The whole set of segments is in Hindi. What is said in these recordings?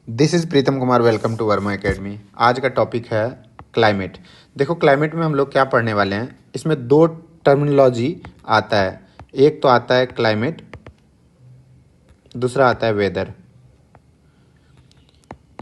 This is Pritam Kumar. Welcome to Verma academy. आज का टॉपिक है क्लाइमेट। देखो, क्लाइमेट में हम लोग क्या पढ़ने वाले हैं, इसमें दो टर्मिनोलॉजी आता है। एक तो आता है क्लाइमेट, दूसरा आता है वेदर।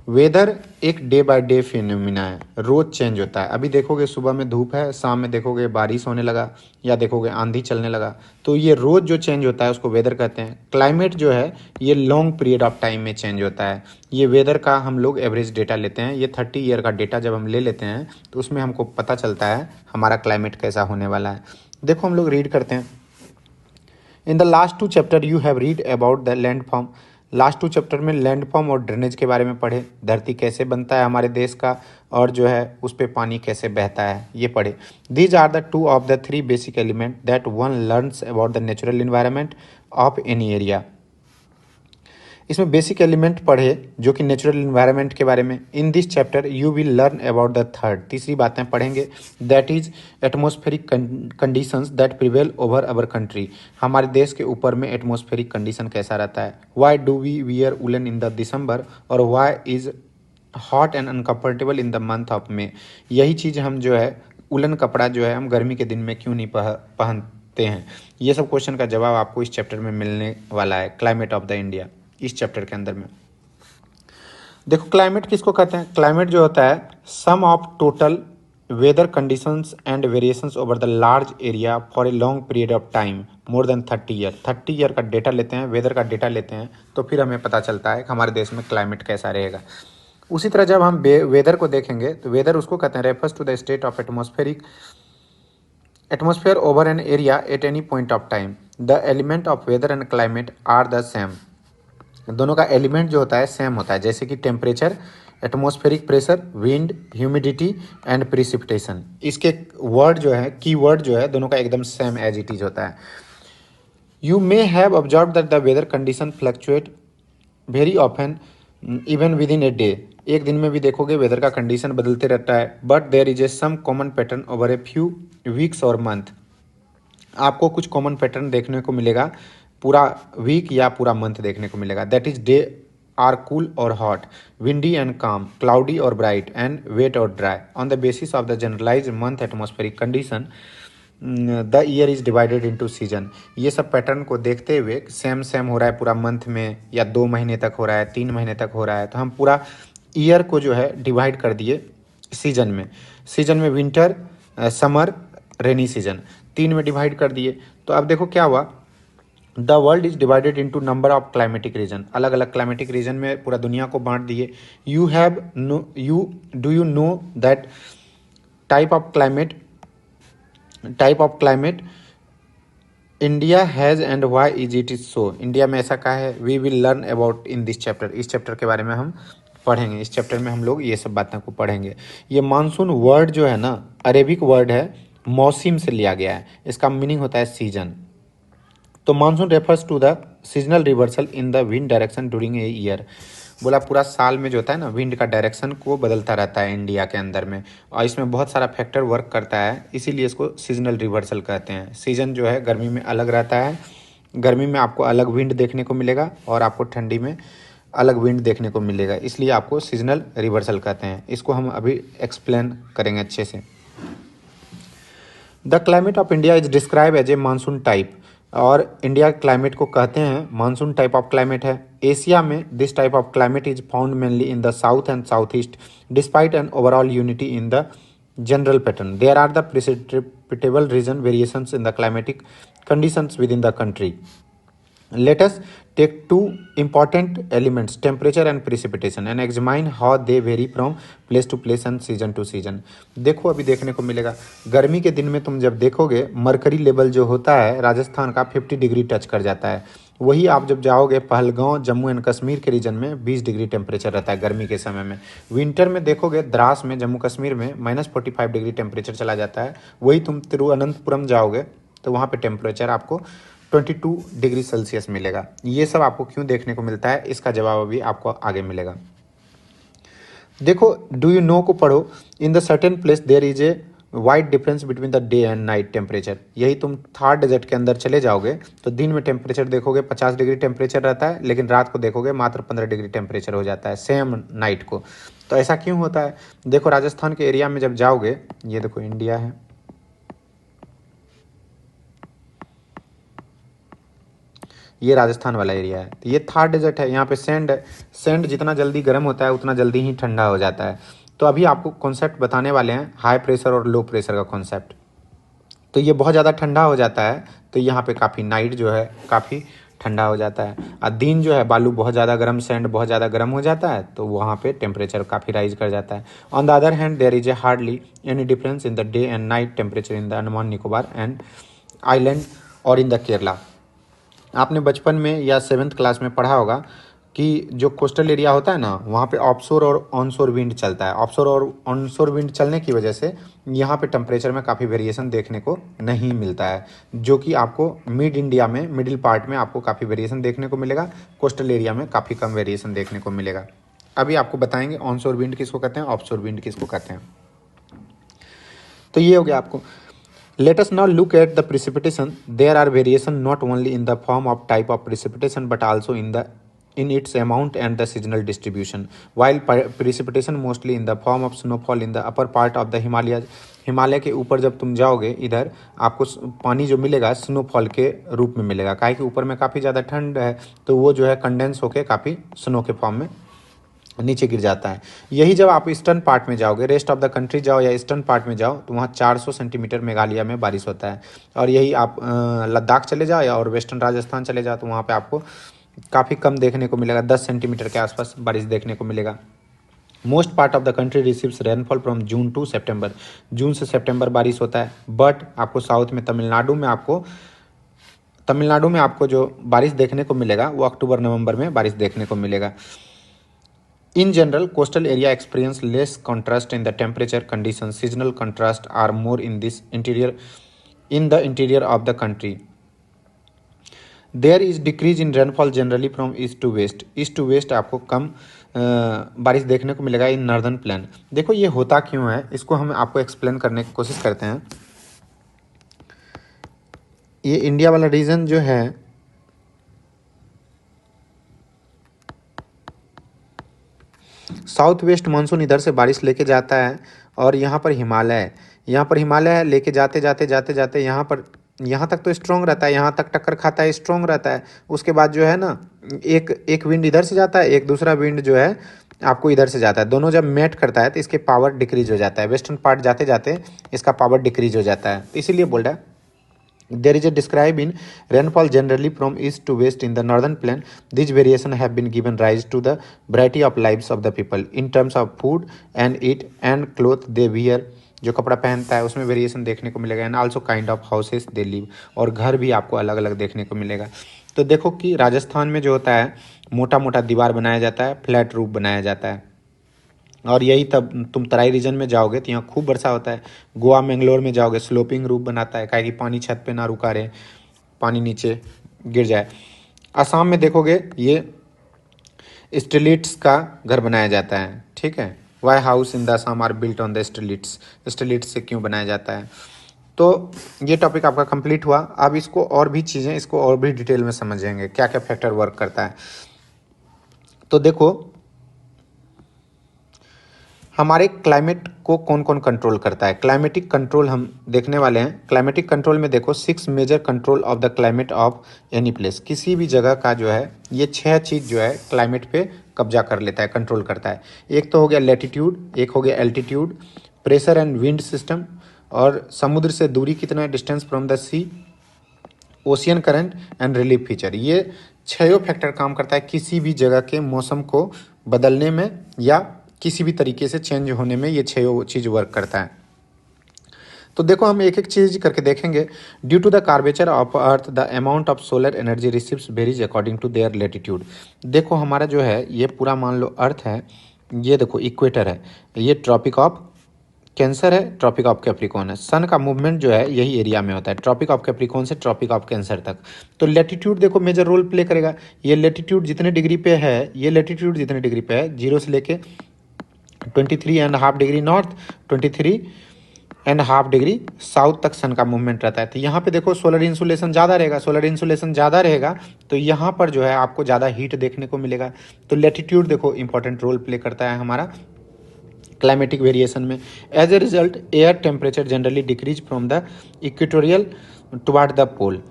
वेदर एक डे बाय डे फिनोमिना है, रोज़ चेंज होता है। अभी देखोगे सुबह में धूप है, शाम में देखोगे बारिश होने लगा या देखोगे आंधी चलने लगा। तो ये रोज़ जो चेंज होता है उसको वेदर कहते हैं। क्लाइमेट जो है ये लॉन्ग पीरियड ऑफ टाइम में चेंज होता है। ये वेदर का हम लोग एवरेज डेटा लेते हैं। ये 30 ईयर का डेटा जब हम ले लेते हैं तो उसमें हमको पता चलता है हमारा क्लाइमेट कैसा होने वाला है। देखो हम लोग रीड करते हैं। In the last two chapter you have read about the land form. Last two chapter में लैंड फॉर्म और ड्रेनेज के बारे में पढ़े, धरती कैसे बनता है हमारे देश का और जो है उस पर पानी कैसे बहता है ये पढ़े। These are the two of the three basic element that one learns about the natural environment of any area. इसमें बेसिक एलिमेंट पढ़े जो कि नेचुरल इन्वायरमेंट के बारे में। In this chapter you will learn about the third, तीसरी बातें पढ़ेंगे, that is atmospheric conditions that prevail over our country. हमारे देश के ऊपर में एटमॉस्फेरिक कंडीशन कैसा रहता है। Why do we wear woollen in the December और why is hot and uncomfortable in the month of May. यही चीज़ हम जो है उलन कपड़ा जो है हम गर्मी के दिन में क्यों नहीं पहनते हैं। ये सब क्वेश्चन का जवाब आपको इस चैप्टर में मिलने वाला है, क्लाइमेट ऑफ द इंडिया, इस चैप्टर के अंदर में। देखो क्लाइमेट किसको कहते हैं। क्लाइमेट जो होता है sum of total weather conditions and variations over the large area for a long period of time more than 30 year. 30 year का डेटा लेते हैं, वेदर का डेटा लेते हैं, तो फिर हमें पता चलता है कि हमारे देश में क्लाइमेट कैसा रहेगा। उसी तरह जब हम वेदर को देखेंगे तो वेदर उसको कहते हैं refers to the state of atmosphere over an area at any point of time. The element of weather and climate are the same. दोनों का एलिमेंट जो होता है सेम होता है, जैसे कि temperature, atmospheric pressure, wind, humidity and precipitation. इसके वर्ड जो है, की वर्ड जो है, दोनों का एकदम सेम एज इट इज होता है। You may have observe that the weather condition fluctuate very often even with in a day. एक दिन में भी देखोगे वेदर का कंडीशन बदलते रहता है, but there is a some common pattern over a few weeks और मंथ। आपको कुछ कॉमन पैटर्न देखने को मिलेगा, पूरा वीक या पूरा मंथ देखने को मिलेगा। That is they are cool और hot, windy and calm, cloudy और ब्राइट एंड वेट और dry. On the basis of the generalize month atmospheric condition the year is divided into season. ये सब पैटर्न को देखते हुए सेम सेम हो रहा है पूरा मंथ में, या 2 महीने तक हो रहा है, 3 महीने तक हो रहा है, तो हम पूरा ईयर को जो है डिवाइड कर दिए सीजन में। सीजन में विंटर, समर, रेनी सीजन, 3 में डिवाइड कर दिए। तो अब देखो क्या हुआ, the world is divided into number of climatic reason. अलग अलग क्लाइमेटिक रीजन में पूरा दुनिया को बांट दिए। You know that type of climate India has and why is it is so. India में ऐसा कहा है, we will learn about in this chapter. इस चैप्टर के बारे में हम पढ़ेंगे। इस चैप्टर में हम लोग ये सब बातों को पढ़ेंगे। ये मानसून वर्ड जो है ना, अरेबिक वर्ड है, मौसम से लिया गया है। इसका मीनिंग होता है सीजन। तो monsoon refers to the seasonal reversal in the wind direction during a year. बोला पूरा साल में जो होता है ना, विंड का डायरेक्शन को बदलता रहता है इंडिया के अंदर में, और इसमें बहुत सारा फैक्टर वर्क करता है, इसीलिए इसको सीजनल रिवर्सल कहते हैं। सीजन जो है गर्मी में अलग रहता है, गर्मी में आपको अलग विंड देखने को मिलेगा और आपको ठंडी में अलग विंड देखने को मिलेगा, इसलिए आपको सीजनल रिवर्सल कहते हैं। इसको हम अभी एक्सप्लेन करेंगे अच्छे से। The climate of India is describe as a monsoon type. और इंडिया क्लाइमेट को कहते हैं मानसून टाइप ऑफ क्लाइमेट है। एशिया में this type of climate is found mainly in the south and south east despite an overall unity in the general pattern. There are the precipitable region variations in the climatic conditions within the country. Let us take two important elements, temperature and precipitation, and examine how they vary from place to place and season to season. देखो अभी देखने को मिलेगा, गर्मी के दिन में तुम जब देखोगे मरकरी लेवल जो होता है राजस्थान का 50 डिग्री टच कर जाता है। वही आप जब जाओगे पहलगांव, जम्मू एंड कश्मीर के रीजन में 20 डिग्री टेम्परेचर रहता है गर्मी के समय में। विंटर में देखोगे द्रास में, जम्मू कश्मीर में -45 डिग्री टेम्परेचर चला जाता है। वही तुम तिरुवनंतपुरम जाओगे तो वहाँ पे टेम्परेचर आपको 22 डिग्री सेल्सियस मिलेगा। ये सब आपको क्यों देखने को मिलता है, इसका जवाब अभी आपको आगे मिलेगा। देखो डू यू नो को पढ़ो। In the certain place there is a wide difference between the day and night temperature. यही तुम थार डेजर्ट के अंदर चले जाओगे तो दिन में टेम्परेचर देखोगे 50 डिग्री टेम्परेचर रहता है, लेकिन रात को देखोगे मात्र 15 डिग्री टेम्परेचर हो जाता है सेम नाइट को। तो ऐसा क्यों होता है? देखो राजस्थान के एरिया में जब जाओगे, ये देखो इंडिया है, ये राजस्थान वाला एरिया है, तो ये थार डेजर्ट है, यहाँ पे सैंड है। सैंड जितना जल्दी गर्म होता है उतना जल्दी ही ठंडा हो जाता है। तो अभी आपको कॉन्सेप्ट बताने वाले हैं हाई प्रेशर और लो प्रेशर का कॉन्सेप्ट। तो ये बहुत ज़्यादा ठंडा हो जाता है तो यहाँ पे काफ़ी नाइट जो है काफ़ी ठंडा हो जाता है, और दिन जो है बालू बहुत ज़्यादा गर्म, सैंड बहुत ज़्यादा गर्म हो जाता है, तो वहाँ पे टेम्परेचर काफ़ी राइज कर जाता है। On the other hand there is a hardly any difference in the day and night temperature in the Andaman Nicobar and island और इन द केरला। आपने बचपन में या 7th क्लास में पढ़ा होगा कि जो कोस्टल एरिया होता है ना, वहाँ पे ऑफशोर और ऑनशोर विंड चलता है। ऑफशोर और ऑनशोर विंड चलने की वजह से यहाँ पे टेम्परेचर में काफ़ी वेरिएशन देखने को नहीं मिलता है, जो कि आपको मिड इंडिया में, मिडिल पार्ट में आपको काफ़ी वेरिएशन देखने को मिलेगा, कोस्टल एरिया में काफ़ी कम वेरिएशन देखने को मिलेगा। अभी आपको बताएंगे ऑनशोर विंड किसको कहते हैं, ऑफशोर विंड किसको कहते हैं। तो ये हो गया आपको। Let us now look at the precipitation. There are variation not only in the form of type of precipitation but also in its amount and the seasonal distribution. While precipitation mostly in the form of snowfall in the upper part of the Himalayas. Himalaya के ऊपर जब तुम जाओगे इधर आपको पानी जो मिलेगा स्नोफॉल के रूप में मिलेगा, काहे कि ऊपर में काफ़ी ज़्यादा ठंड है, तो वो जो है कंडेंस होके काफ़ी स्नो के फॉर्म में नीचे गिर जाता है। यही जब आप ईस्टर्न पार्ट में जाओगे, रेस्ट ऑफ द कंट्री जाओ या ईस्टर्न पार्ट में जाओ, तो वहाँ 400 सेंटीमीटर मेघालय में बारिश होता है। और यही आप लद्दाख चले जाओ या और वेस्टर्न राजस्थान चले जाओ तो वहाँ पे आपको काफ़ी कम देखने को मिलेगा, 10 सेंटीमीटर के आसपास बारिश देखने को मिलेगा। Most part of the country receives rainfall from June to September. जून से सेप्टेम्बर बारिश होता है, बट आपको साउथ में तमिलनाडु में आपको जो बारिश देखने को मिलेगा वो अक्टूबर नवंबर में बारिश देखने को मिलेगा। In general, coastal area experience less contrast in the temperature conditions. Seasonal contrast are more in the interior of the country. There is decrease in rainfall generally from east to west. East to west आपको कम बारिश देखने को मिलेगा इन नॉर्दर्न प्लेन। देखो ये होता क्यों है, इसको हम आपको एक्सप्लेन करने की कोशिश करते हैं। ये इंडिया वाला रीजन जो है, साउथ वेस्ट मानसून इधर से बारिश लेके जाता है, और यहाँ पर हिमालय है, यहाँ पर हिमालय है, लेके जाते जाते जाते जाते यहाँ तक तो स्ट्रॉन्ग रहता है, यहाँ तक टक्कर खाता है, स्ट्रॉन्ग रहता है। उसके बाद जो है ना एक विंड इधर से जाता है, एक दूसरा विंड जो है आपको इधर से जाता है। दोनों जब मेट करता है तो इसके पावर डिक्रीज हो जाता है, वेस्टर्न पार्ट जाते जाते इसका पावर डिक्रीज हो जाता है। इसीलिए बोल रहा है there is a describe in rainfall generally from east to west in the northern plain. These variation have been given rise to the variety of lives of the people in terms of food and eat and cloth they wear. जो कपड़ा पहनता है उसमें वेरिएशन देखने को मिलेगा, and also kind of houses they live, और घर भी आपको अलग अलग देखने को मिलेगा। तो देखो कि राजस्थान में जो होता है मोटा मोटा दीवार बनाया जाता है, फ्लैट रूफ बनाया जाता है, और यही तब तुम तराई रीजन में जाओगे तो यहाँ खूब वर्षा होता है। गोवा मैंगलोर में जाओगे स्लोपिंग रूफ बनाता है, काहे कि पानी छत पे ना रुका रहे, पानी नीचे गिर जाए। असम में देखोगे ये स्टिलिट्स का घर बनाया जाता है, ठीक है। Why house in the Assam are built on the stilts. Stilts से क्यों बनाया जाता है। तो ये टॉपिक आपका कंप्लीट हुआ। अब इसको और भी चीज़ें इसको और भी डिटेल में समझेंगे क्या क्या फैक्टर वर्क करता है। तो देखो हमारे क्लाइमेट को कौन कौन कंट्रोल करता है, क्लाइमेटिक कंट्रोल हम देखने वाले हैं। क्लाइमेटिक कंट्रोल में देखो 6 major control of the climate of any place. किसी भी जगह का जो है ये 6 चीज़ जो है क्लाइमेट पे कब्जा कर लेता है, कंट्रोल करता है। एक तो हो गया लैटिट्यूड, एक हो गया altitude, pressure and wind system, और समुद्र से दूरी कितना है, distance from the sea, ocean current and relief feature. ये 6 फैक्टर काम करता है किसी भी जगह के मौसम को बदलने में या किसी भी तरीके से चेंज होने में, ये 6 चीज़ वर्क करता है। तो देखो हम एक एक चीज़ करके देखेंगे। Due to the curvature of earth the amount of solar energy receives varies according to their latitude. देखो हमारा जो है ये पूरा मान लो अर्थ है, ये देखो इक्वेटर है, ये ट्रॉपिक ऑफ कैंसर है, ट्रॉपिक ऑफ कैप्रिकॉन है। सन का मूवमेंट जो है यही एरिया में होता है, ट्रॉपिक ऑफ कैप्रिकॉन से ट्रॉपिक ऑफ कैंसर तक। तो लेटीट्यूड देखो मेजर रोल प्ले करेगा। ये लेटीट्यूड जितने डिग्री पे है, ये लेटीट्यूड जितने डिग्री पे है, 0 से लेके 23.5 degree north, 23 and half degree south तक सन का मूवमेंट रहता है। तो यहाँ पे देखो सोलर इंसुलेशन ज़्यादा रहेगा, सोलर इंसुलेशन ज़्यादा रहेगा तो यहाँ पर जो है आपको ज़्यादा हीट देखने को मिलेगा। तो लेटीट्यूड देखो इंपॉर्टेंट रोल प्ले करता है हमारा क्लाइमेटिक वेरिएशन में। As a result air temperature generally decrease from the equatorial toward the pole,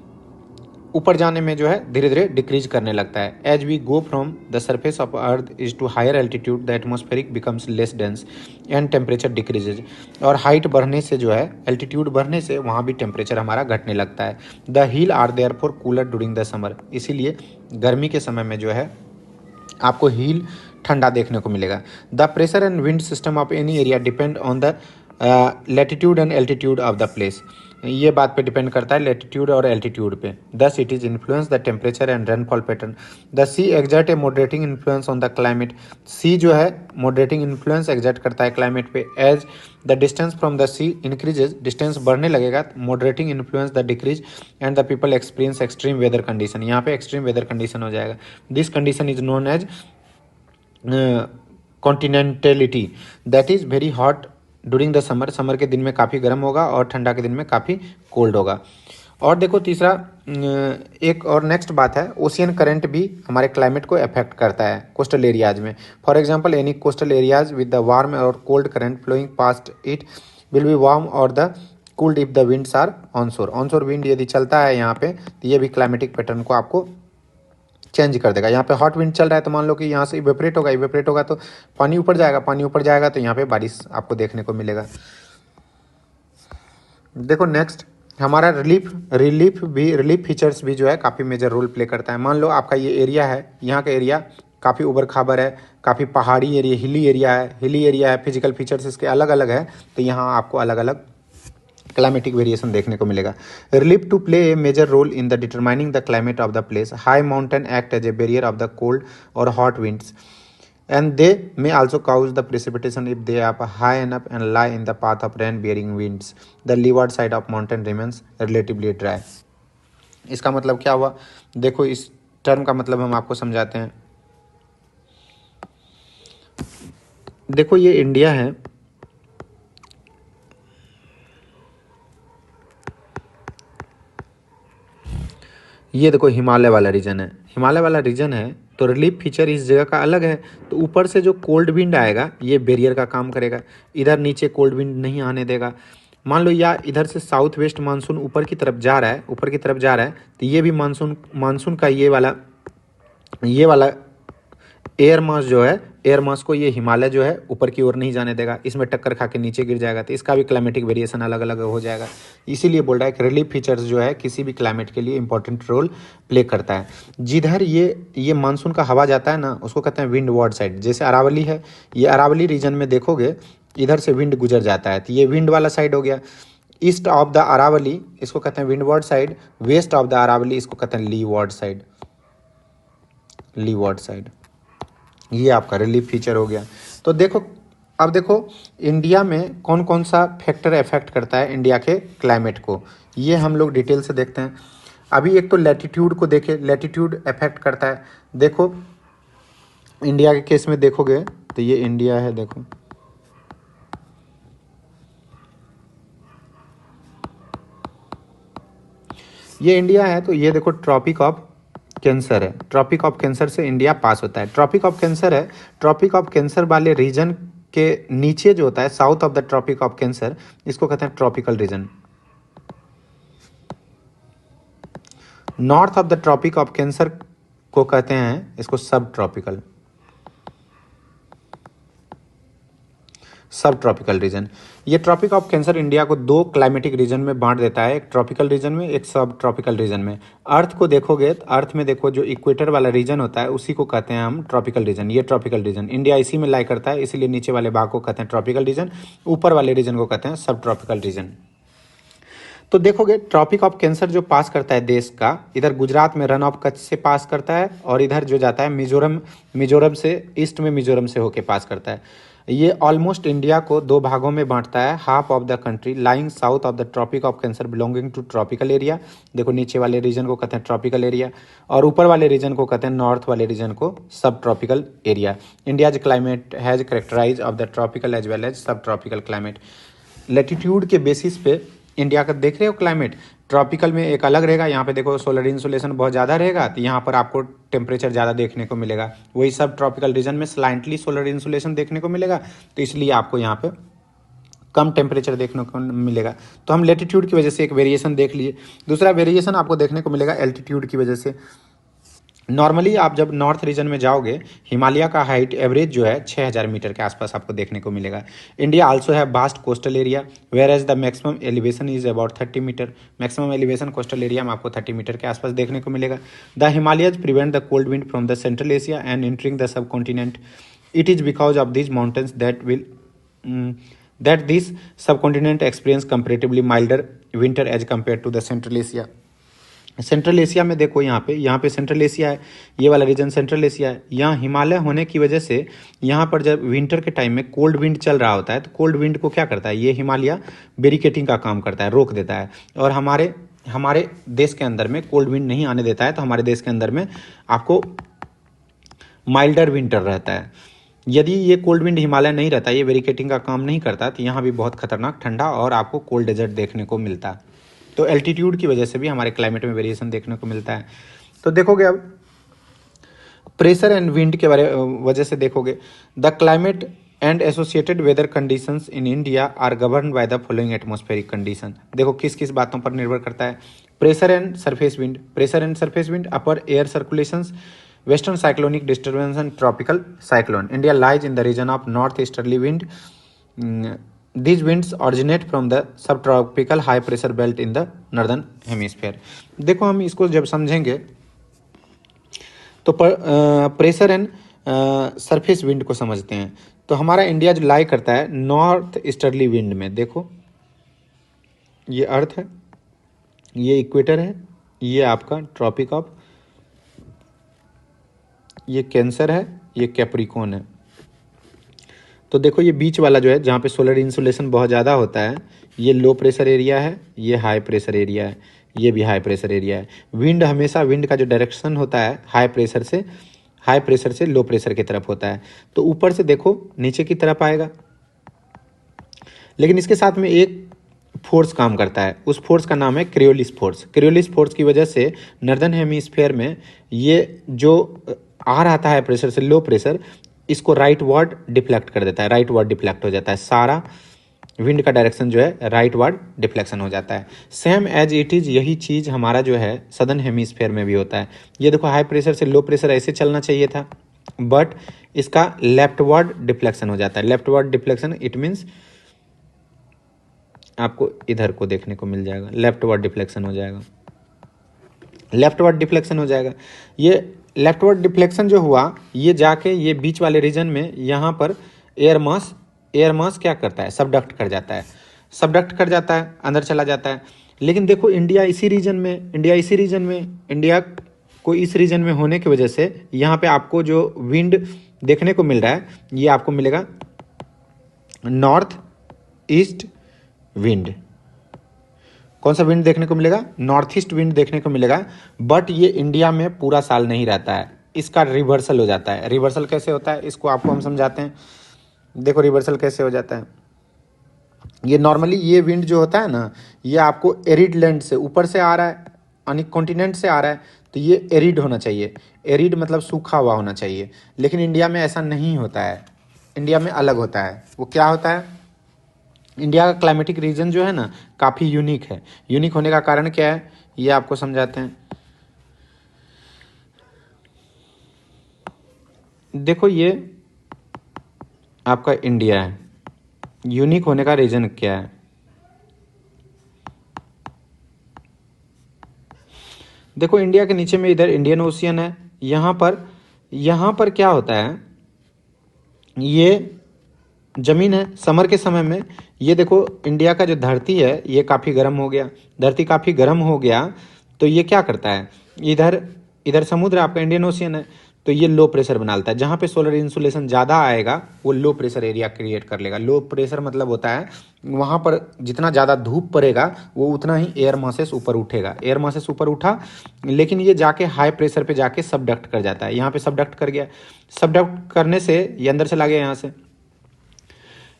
ऊपर जाने में जो है धीरे धीरे डिक्रीज करने लगता है। As we go from the surface of earth is to higher altitude the atmospheric becomes less dense and temperature decreases, और हाइट बढ़ने से जो है एल्टीट्यूड बढ़ने से वहाँ भी टेम्परेचर हमारा घटने लगता है। The hill are therefore cooler during the summer, इसीलिए गर्मी के समय में जो है आपको हिल ठंडा देखने को मिलेगा। The pressure and wind system of any area depend on the latitude and altitude of the place, ये बात पे डिपेंड करता है लैटिट्यूड और एल्टीट्यूड पे। Thus it is influence the temperature and rainfall pattern. The sea exert a moderating influence on the climate, sea जो है मॉडरेटिंग इन्फ्लुएंस एग्जर्ट करता है क्लाइमेट पे। As the distance from the sea increases, distance बढ़ने लगेगा, moderating influence the decrease and the people experience extreme weather condition, यहाँ पे एक्सट्रीम वेदर कंडीशन हो जाएगा। This condition is known as continentality, that is very hot during the summer, summer के दिन में काफ़ी गर्म होगा और ठंडा के दिन में काफ़ी कोल्ड होगा। और देखो तीसरा एक और नेक्स्ट बात है, ओशियन करंट भी हमारे क्लाइमेट को अफेक्ट करता है कोस्टल एरियाज में। For example any coastal areas with the warm और cold current flowing past it will be warm और the cooled if the winds are onshore, onshore wind यदि चलता है यहाँ पे तो ये भी क्लाइमेटिक पैटर्न को आपको चेंज कर देगा। यहाँ पे हॉट विंड चल रहा है तो मान लो कि यहाँ से इवेपरेट होगा, इवेपरेट होगा तो पानी ऊपर जाएगा, पानी ऊपर जाएगा तो यहाँ पे बारिश आपको देखने को मिलेगा। देखो नेक्स्ट हमारा रिलीफ फीचर्स भी जो है काफ़ी मेजर रोल प्ले करता है। मान लो आपका ये एरिया है, यहाँ का एरिया काफ़ी उबड़ खाबड़ है, काफ़ी पहाड़ी एरिया, हिली एरिया है, फिजिकल फीचर्स इसके अलग अलग है, तो यहाँ आपको अलग अलग क्लाइमेटिक वेरिएशन देखने को मिलेगा। Relief to play a major role in the determining the climate of the place, high mountain act as a barrier of the cold और hot winds and they may also cause the precipitation if they are high enough and lie in the path of rain bearing winds. The leeward side of mountain remains relatively dry. इसका मतलब क्या हुआ, देखो इस टर्म का मतलब हम आपको समझाते हैं। देखो ये इंडिया है, ये देखो हिमालय वाला रीजन है, हिमालय वाला रीजन है तो रिलीफ फीचर इस जगह का अलग है। तो ऊपर से जो कोल्ड विंड आएगा ये बैरियर का काम करेगा, इधर नीचे कोल्ड विंड नहीं आने देगा। मान लो या इधर से साउथ वेस्ट मानसून ऊपर की तरफ जा रहा है, ऊपर की तरफ जा रहा है तो ये भी मानसून का ये वाला एयर मास जो है, एयर मास को ये हिमालय जो है ऊपर की ओर नहीं जाने देगा, इसमें टक्कर खा के नीचे गिर जाएगा, तो इसका भी क्लाइमेटिक वेरिएशन अलग अलग हो जाएगा। इसीलिए बोल रहा है कि रिलीफ फीचर्स जो है किसी भी क्लाइमेट के लिए इंपॉर्टेंट रोल प्ले करता है। जिधर ये मानसून का हवा जाता है ना उसको कहते हैं विंड वार्ड साइड। जैसे अरावली है, ये अरावली रीजन में देखोगे इधर से विंड गुजर जाता है तो ये विंड वाला साइड हो गया। ईस्ट ऑफ द अरावली इसको कहते हैं windward side, west of the Aravalli इसको कहते हैं leeward side, leeward side. ये आपका रिलीफ फीचर हो गया। तो देखो अब देखो इंडिया में कौन कौन सा फैक्टर इफेक्ट करता है इंडिया के क्लाइमेट को, ये हम लोग डिटेल से देखते हैं। अभी एक तो लैटिट्यूड को देखें, लैटिट्यूड इफेक्ट करता है। देखो इंडिया के केस में देखोगे तो ये इंडिया है, देखो ये इंडिया है तो ये देखो ट्रॉपिक ऑफ कैंसर है, ट्रॉपिक ऑफ कैंसर से इंडिया पास होता है। ट्रॉपिक ऑफ कैंसर है, ट्रॉपिक ऑफ कैंसर वाले रीजन के नीचे जो होता है south of the tropic of cancer इसको कहते हैं tropical region. North of the tropic of cancer को कहते हैं इसको subtropical, subtropical region. ये ट्रॉपिक ऑफ कैंसर इंडिया को दो क्लाइमेटिक रीजन में बांट देता है, एक ट्रॉपिकल रीजन में, एक सब ट्रॉपिकल रीजन में। अर्थ को देखोगे तो अर्थ में देखो जो इक्वेटर वाला रीजन होता है उसी को कहते हैं हम ट्रॉपिकल रीजन। ये ट्रॉपिकल रीजन इंडिया इसी में लाई करता है, इसीलिए नीचे वाले भाग को कहते हैं ट्रॉपिकल रीजन, ऊपर वाले रीजन को कहते हैं सब ट्रॉपिकल रीजन। तो देखोगे ट्रॉपिक ऑफ कैंसर जो पास करता है देश का, इधर गुजरात में रन ऑफ कच्छ से पास करता है और इधर जो जाता है मिजोरम से, ईस्ट में मिजोरम से होके पास करता है। ये ऑलमोस्ट इंडिया को दो भागों में बांटता है। Half of the country lying south of the tropic of cancer belonging to tropical area, देखो नीचे वाले रीजन को कहते हैं ट्रॉपिकल एरिया और ऊपर वाले रीजन को कहते हैं, नॉर्थ वाले रीजन को subtropical area. India's climate has characterize of the tropical as well as subtropical climate. Latitude के बेसिस पे इंडिया का देख रहे हो क्लाइमेट, ट्रॉपिकल में एक अलग रहेगा, यहाँ पे देखो सोलर इंसुलेशन बहुत ज़्यादा रहेगा तो यहाँ पर आपको टेम्परेचर ज़्यादा देखने को मिलेगा। वही सब ट्रॉपिकल रीजन में स्लाइटली सोलर इंसुलेशन देखने को मिलेगा, तो इसलिए आपको यहाँ पे कम टेम्परेचर देखने को मिलेगा। तो हम लेटीट्यूड की वजह से एक वेरिएशन देख लिए। दूसरा वेरिएशन आपको देखने को मिलेगा एल्टीट्यूड की वजह से। नॉर्मली आप जब नॉर्थ रीजन में जाओगे, हिमालय का हाइट एवरेज जो है 6000 मीटर के आसपास आपको देखने को मिलेगा। इंडिया आल्सो है vast coastal area whereas the maximum elevation is about 30 metre. Maximum elevation coastal area में आपको 30 मीटर के आसपास देखने को मिलेगा। The Himalayas prevent the cold wind from the central Asia and entering the subcontinent. It is because of this mountains that this subcontinent experience comparatively milder winter as compared to the Central Asia। Central Asia में देखो, यहाँ पे सेंट्रल एशिया है, ये वाला रीजन सेंट्रल एशिया है। यहाँ हिमालय होने की वजह से यहाँ पर जब विंटर के टाइम में कोल्ड विंड चल रहा होता है तो कोल्ड विंड को क्या करता है, ये हिमालय बैरिकेटिंग का काम करता है, रोक देता है, और हमारे देश के अंदर में कोल्ड विंड नहीं आने देता है। तो हमारे देश के अंदर में आपको माइल्डर विंटर रहता है। यदि ये कोल्ड विंड हिमालय नहीं रहता, ये बैरिकेटिंग का काम नहीं करता, तो यहाँ भी बहुत खतरनाक ठंडा और आपको कोल्ड डेजर्ट देखने को मिलता। तो एल्टीट्यूड की वजह से भी हमारे क्लाइमेट में वेरिएशन देखने को मिलता है। तो देखोगे अब प्रेशर एंड विंड के वजह से देखोगे, the climate and associated weather conditions in India are govern by the following atmospheric condition. देखो किस किस बातों पर निर्भर करता है। Pressure and surface wind, pressure and surface wind, upper air circulations, western cyclonic disturbance and tropical cyclone. India lies in the region of northeasterly wind. These winds originate from the subtropical high pressure belt in the northern hemisphere। देखो हम इसको जब समझेंगे तो प्रेशर एंड सरफेस विंड को समझते हैं। तो हमारा इंडिया जो लाई करता है नॉर्थ ईस्टर्ली विंड में। देखो ये अर्थ है, ये इक्वेटर है, ये आपका ट्रॉपिक ऑफ, ये कैंसर है, ये कैप्रिकॉन है। तो देखो ये बीच वाला जो है जहाँ पे सोलर इंसुलेशन बहुत ज़्यादा होता है, ये लो प्रेशर एरिया है, ये हाई प्रेशर एरिया है, ये भी हाई प्रेशर एरिया है। विंड हमेशा, विंड का जो डायरेक्शन होता है हाई प्रेशर से लो प्रेशर की तरफ होता है। तो ऊपर से देखो नीचे की तरफ आएगा, लेकिन इसके साथ में एक फोर्स काम करता है, उस फोर्स का नाम है क्रियोलिस फोर्स। क्रियोलिस फोर्स की वजह से नॉर्दर्न हेमीस्फीयर में ये जो आ रहा है प्रेशर से लो प्रेशर, इसको राइट वर्ड डिफ्लेक्ट कर देता है, राइट वर्ड डिफ्लेक्ट हो जाता है। सारा विंड का डायरेक्शन जो है राइट वर्ड डिफ्लेक्शन हो जाता है। सेम एज इट इज़ यही चीज़ हमारा जो है सदर्न हेमीस्फीयर में भी होता है। ये देखो हाई प्रेशर से लो प्रेशर ऐसे चलना चाहिए था, बट इसका लेफ्ट वर्ड डिफ्लेक्शन हो जाता है। Left word deflection it means आपको इधर को देखने को मिल जाएगा, लेफ्ट वर्ड डिफ्लेक्शन हो जाएगा, लेफ्ट वर्ड डिफ्लेक्शन हो जाएगा। ये लेफ्ट वर्ड डिफ्लेक्शन जो हुआ, ये जाके ये बीच वाले रीजन में यहाँ पर एयर मास क्या करता है, सबडक्ट कर जाता है, सबडक्ट कर जाता है, अंदर चला जाता है। लेकिन देखो इंडिया को इस रीजन में होने की वजह से यहाँ पे आपको जो विंड देखने को मिल रहा है, ये आपको मिलेगा नॉर्थ ईस्ट विंड। कौन सा विंड देखने को मिलेगा, नॉर्थ ईस्ट विंड देखने को मिलेगा। बट ये इंडिया में पूरा साल नहीं रहता है, इसका रिवर्सल हो जाता है। रिवर्सल कैसे होता है इसको आपको हम समझाते हैं। देखो रिवर्सल कैसे हो जाता है। ये नॉर्मली ये विंड जो होता है ना, ये आपको एरिड लैंड से ऊपर से आ रहा है, यानी कॉन्टिनेंट से आ रहा है, तो ये एरिड होना चाहिए। एरिड मतलब सूखा हुआ होना चाहिए। लेकिन इंडिया में ऐसा नहीं होता है, इंडिया में अलग होता है। वो क्या होता है, इंडिया का क्लाइमेटिक रीजन जो है ना काफ़ी यूनिक है। यूनिक होने का कारण क्या है ये आपको समझाते हैं। देखो ये आपका इंडिया है, यूनिक होने का रीजन क्या है। देखो इंडिया के नीचे में इधर इंडियन ओशियन है, यहाँ पर क्या होता है, ये जमीन है। समर के समय में ये देखो इंडिया का जो धरती है ये काफ़ी गर्म हो गया, धरती काफ़ी गर्म हो गया, तो ये क्या करता है, इधर समुद्र आपका इंडियन ओशियन है, तो ये लो प्रेशर बना लेता है। जहाँ पे सोलर इंसुलेशन ज़्यादा आएगा वो लो प्रेशर एरिया क्रिएट कर लेगा। लो प्रेशर मतलब होता है वहाँ पर जितना ज़्यादा धूप पड़ेगा वो उतना ही एयर मासेस ऊपर उठेगा। एयर मासेस ऊपर उठा, लेकिन ये जाके हाई प्रेशर पे जाके सबडक्ट कर जाता है। यहाँ पे सबडक्ट कर गया, सबडक्ट करने से ये अंदर चला गया यहाँ से।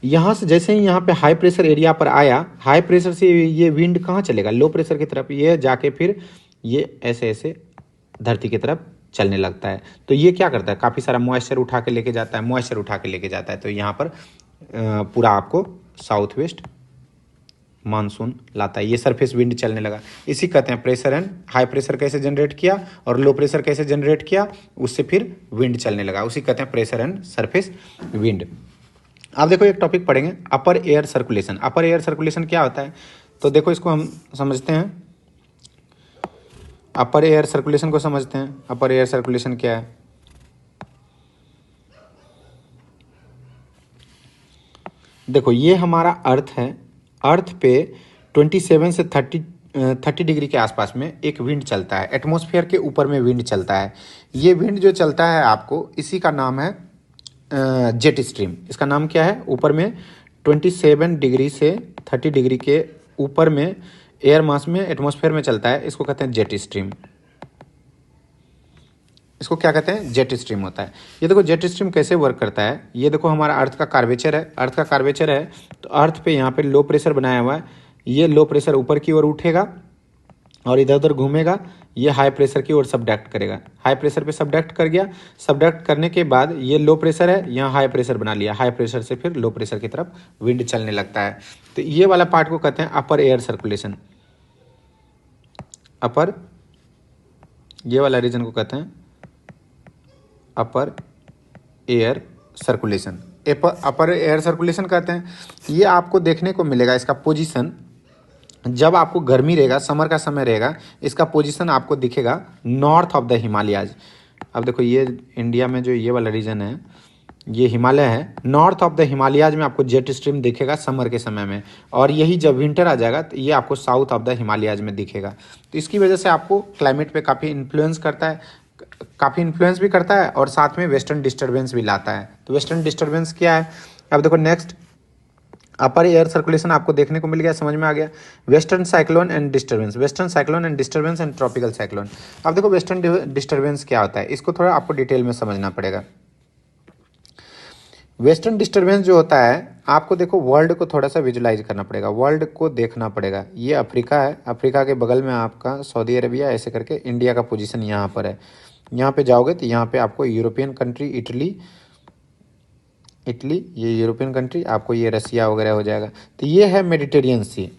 यहाँ से जैसे ही यहाँ पे हाई प्रेशर एरिया पर आया, हाई प्रेशर से ये विंड कहाँ चलेगा, लो प्रेशर की तरफ, ये जाके फिर ये ऐसे ऐसे धरती की तरफ चलने लगता है। तो ये क्या करता है, काफ़ी सारा मॉइस्चर उठा के लेके जाता है, मॉइस्चर उठा के लेके जाता है। तो यहाँ पर पूरा आपको साउथ वेस्ट मानसून लाता है। ये सरफेस विंड चलने लगा, इसी कहते हैं प्रेशर एंड हाई प्रेशर कैसे जनरेट किया और लो प्रेशर कैसे जनरेट किया, उससे फिर विंड चलने लगा, उसी कहते हैं प्रेशर एंड सरफेस विंड। अब देखो एक टॉपिक पढ़ेंगे, अपर एयर सर्कुलेशन। अपर एयर सर्कुलेशन क्या होता है, तो देखो इसको हम समझते हैं। अपर एयर सर्कुलेशन को समझते हैं। अपर एयर सर्कुलेशन क्या है, देखो ये हमारा अर्थ है। अर्थ पे 27 से 30 डिग्री के आसपास में एक विंड चलता है, एटमॉस्फेयर के ऊपर में विंड चलता है। ये विंड जो चलता है आपको, इसी का नाम है जेट स्ट्रीम। इसका नाम क्या है, ऊपर में 27 डिग्री से 30 डिग्री के ऊपर में एयर मास में एटमॉस्फेयर में चलता है, इसको कहते हैं जेट स्ट्रीम। इसको क्या कहते हैं, जेट स्ट्रीम होता है। ये देखो जेट स्ट्रीम कैसे वर्क करता है, ये देखो हमारा अर्थ का कार्वेचर है। अर्थ का कार्वेचर है तो अर्थ पे यहाँ पे लो प्रेशर बनाया हुआ है, ये लो प्रेशर ऊपर की ओर उठेगा और इधर उधर घूमेगा, ये हाई प्रेशर की ओर सबडक्ट करेगा। हाई प्रेशर पे सबडक्ट कर गया, सबडक्ट करने के बाद ये लो प्रेशर है, यहाँ हाई प्रेशर बना लिया, हाई प्रेशर से फिर लो प्रेशर की तरफ विंड चलने लगता है। तो ये वाला पार्ट को कहते हैं अपर एयर सर्कुलेशन। अपर, ये वाला रीजन को कहते हैं अपर एयर सर्कुलेशन। अपर एयर सर्कुलेशन कहते हैं। ये आपको देखने को मिलेगा, इसका पोजीशन जब आपको गर्मी रहेगा, समर का समय रहेगा, इसका पोजीशन आपको दिखेगा नॉर्थ ऑफ द हिमालयाज। अब देखो ये इंडिया में जो ये वाला रीजन है, ये हिमालय है, नॉर्थ ऑफ द हिमालयाज में आपको जेट स्ट्रीम दिखेगा समर के समय में, और यही जब विंटर आ जाएगा तो ये आपको साउथ ऑफ द हिमालयाज में दिखेगा। तो इसकी वजह से आपको क्लाइमेट पे काफ़ी इन्फ्लुएंस करता है, काफ़ी इन्फ्लुएंस भी करता है और साथ में वेस्टर्न डिस्टर्बेंस भी लाता है। तो वेस्टर्न डिस्टर्बेंस क्या है, अब देखो नेक्स्ट, अपर एयर सर्कुलेशन आपको देखने को मिल गया, समझ में आ गया। Western cyclone and disturbance, western cyclone and disturbance and tropical cyclone. अब देखो वेस्टर्न डिस्टर्बेंस क्या होता है, इसको थोड़ा आपको डिटेल में समझना पड़ेगा। वेस्टर्न डिस्टर्बेंस जो होता है, आपको देखो वर्ल्ड को थोड़ा सा विजुलाइज करना पड़ेगा, वर्ल्ड को देखना पड़ेगा। ये अफ्रीका है, अफ्रीका के बगल में आपका सऊदी अरेबिया, ऐसे करके इंडिया का पोजीशन यहाँ पर है। यहाँ पे जाओगे तो यहाँ पे आपको यूरोपियन कंट्री, इटली, ये यूरोपियन कंट्री, आपको ये रसिया वगैरह हो जाएगा। तो ये है मेडिटेरियन सी।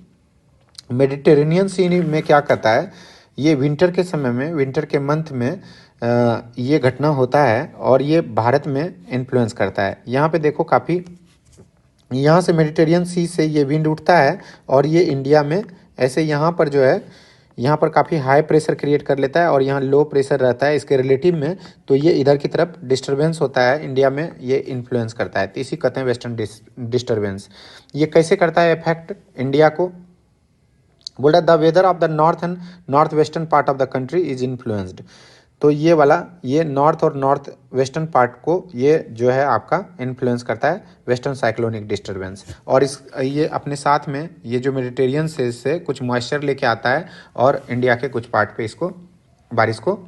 मेडिटेरेनियन सी में क्या कहता है, ये विंटर के समय में, विंटर के मंथ में ये घटना होता है और ये भारत में इन्फ्लुएंस करता है। यहाँ पे देखो काफ़ी, यहाँ से मेडिटेरियन सी से ये विंड उठता है और ये इंडिया में ऐसे यहाँ पर जो है, यहाँ पर काफ़ी हाई प्रेशर क्रिएट कर लेता है और यहाँ लो प्रेशर रहता है इसके रिलेटिव में। तो ये इधर की तरफ डिस्टर्बेंस होता है, इंडिया में ये इन्फ्लुएंस करता है। तो इसी कहते हैं वेस्टर्न डिस्टर्बेंस। ये कैसे करता है इफेक्ट इंडिया को, बोला the weather of the north and north western part of the country is influenced. तो ये वाला, ये नॉर्थ और नॉर्थ वेस्टर्न पार्ट को ये जो है आपका इन्फ्लुएंस करता है वेस्टर्न साइक्लोनिक डिस्टर्बेंस। और इस ये अपने साथ में ये जो मेडिटेरियन से कुछ मॉइस्चर लेके आता है और इंडिया के कुछ पार्ट पे इसको बारिश को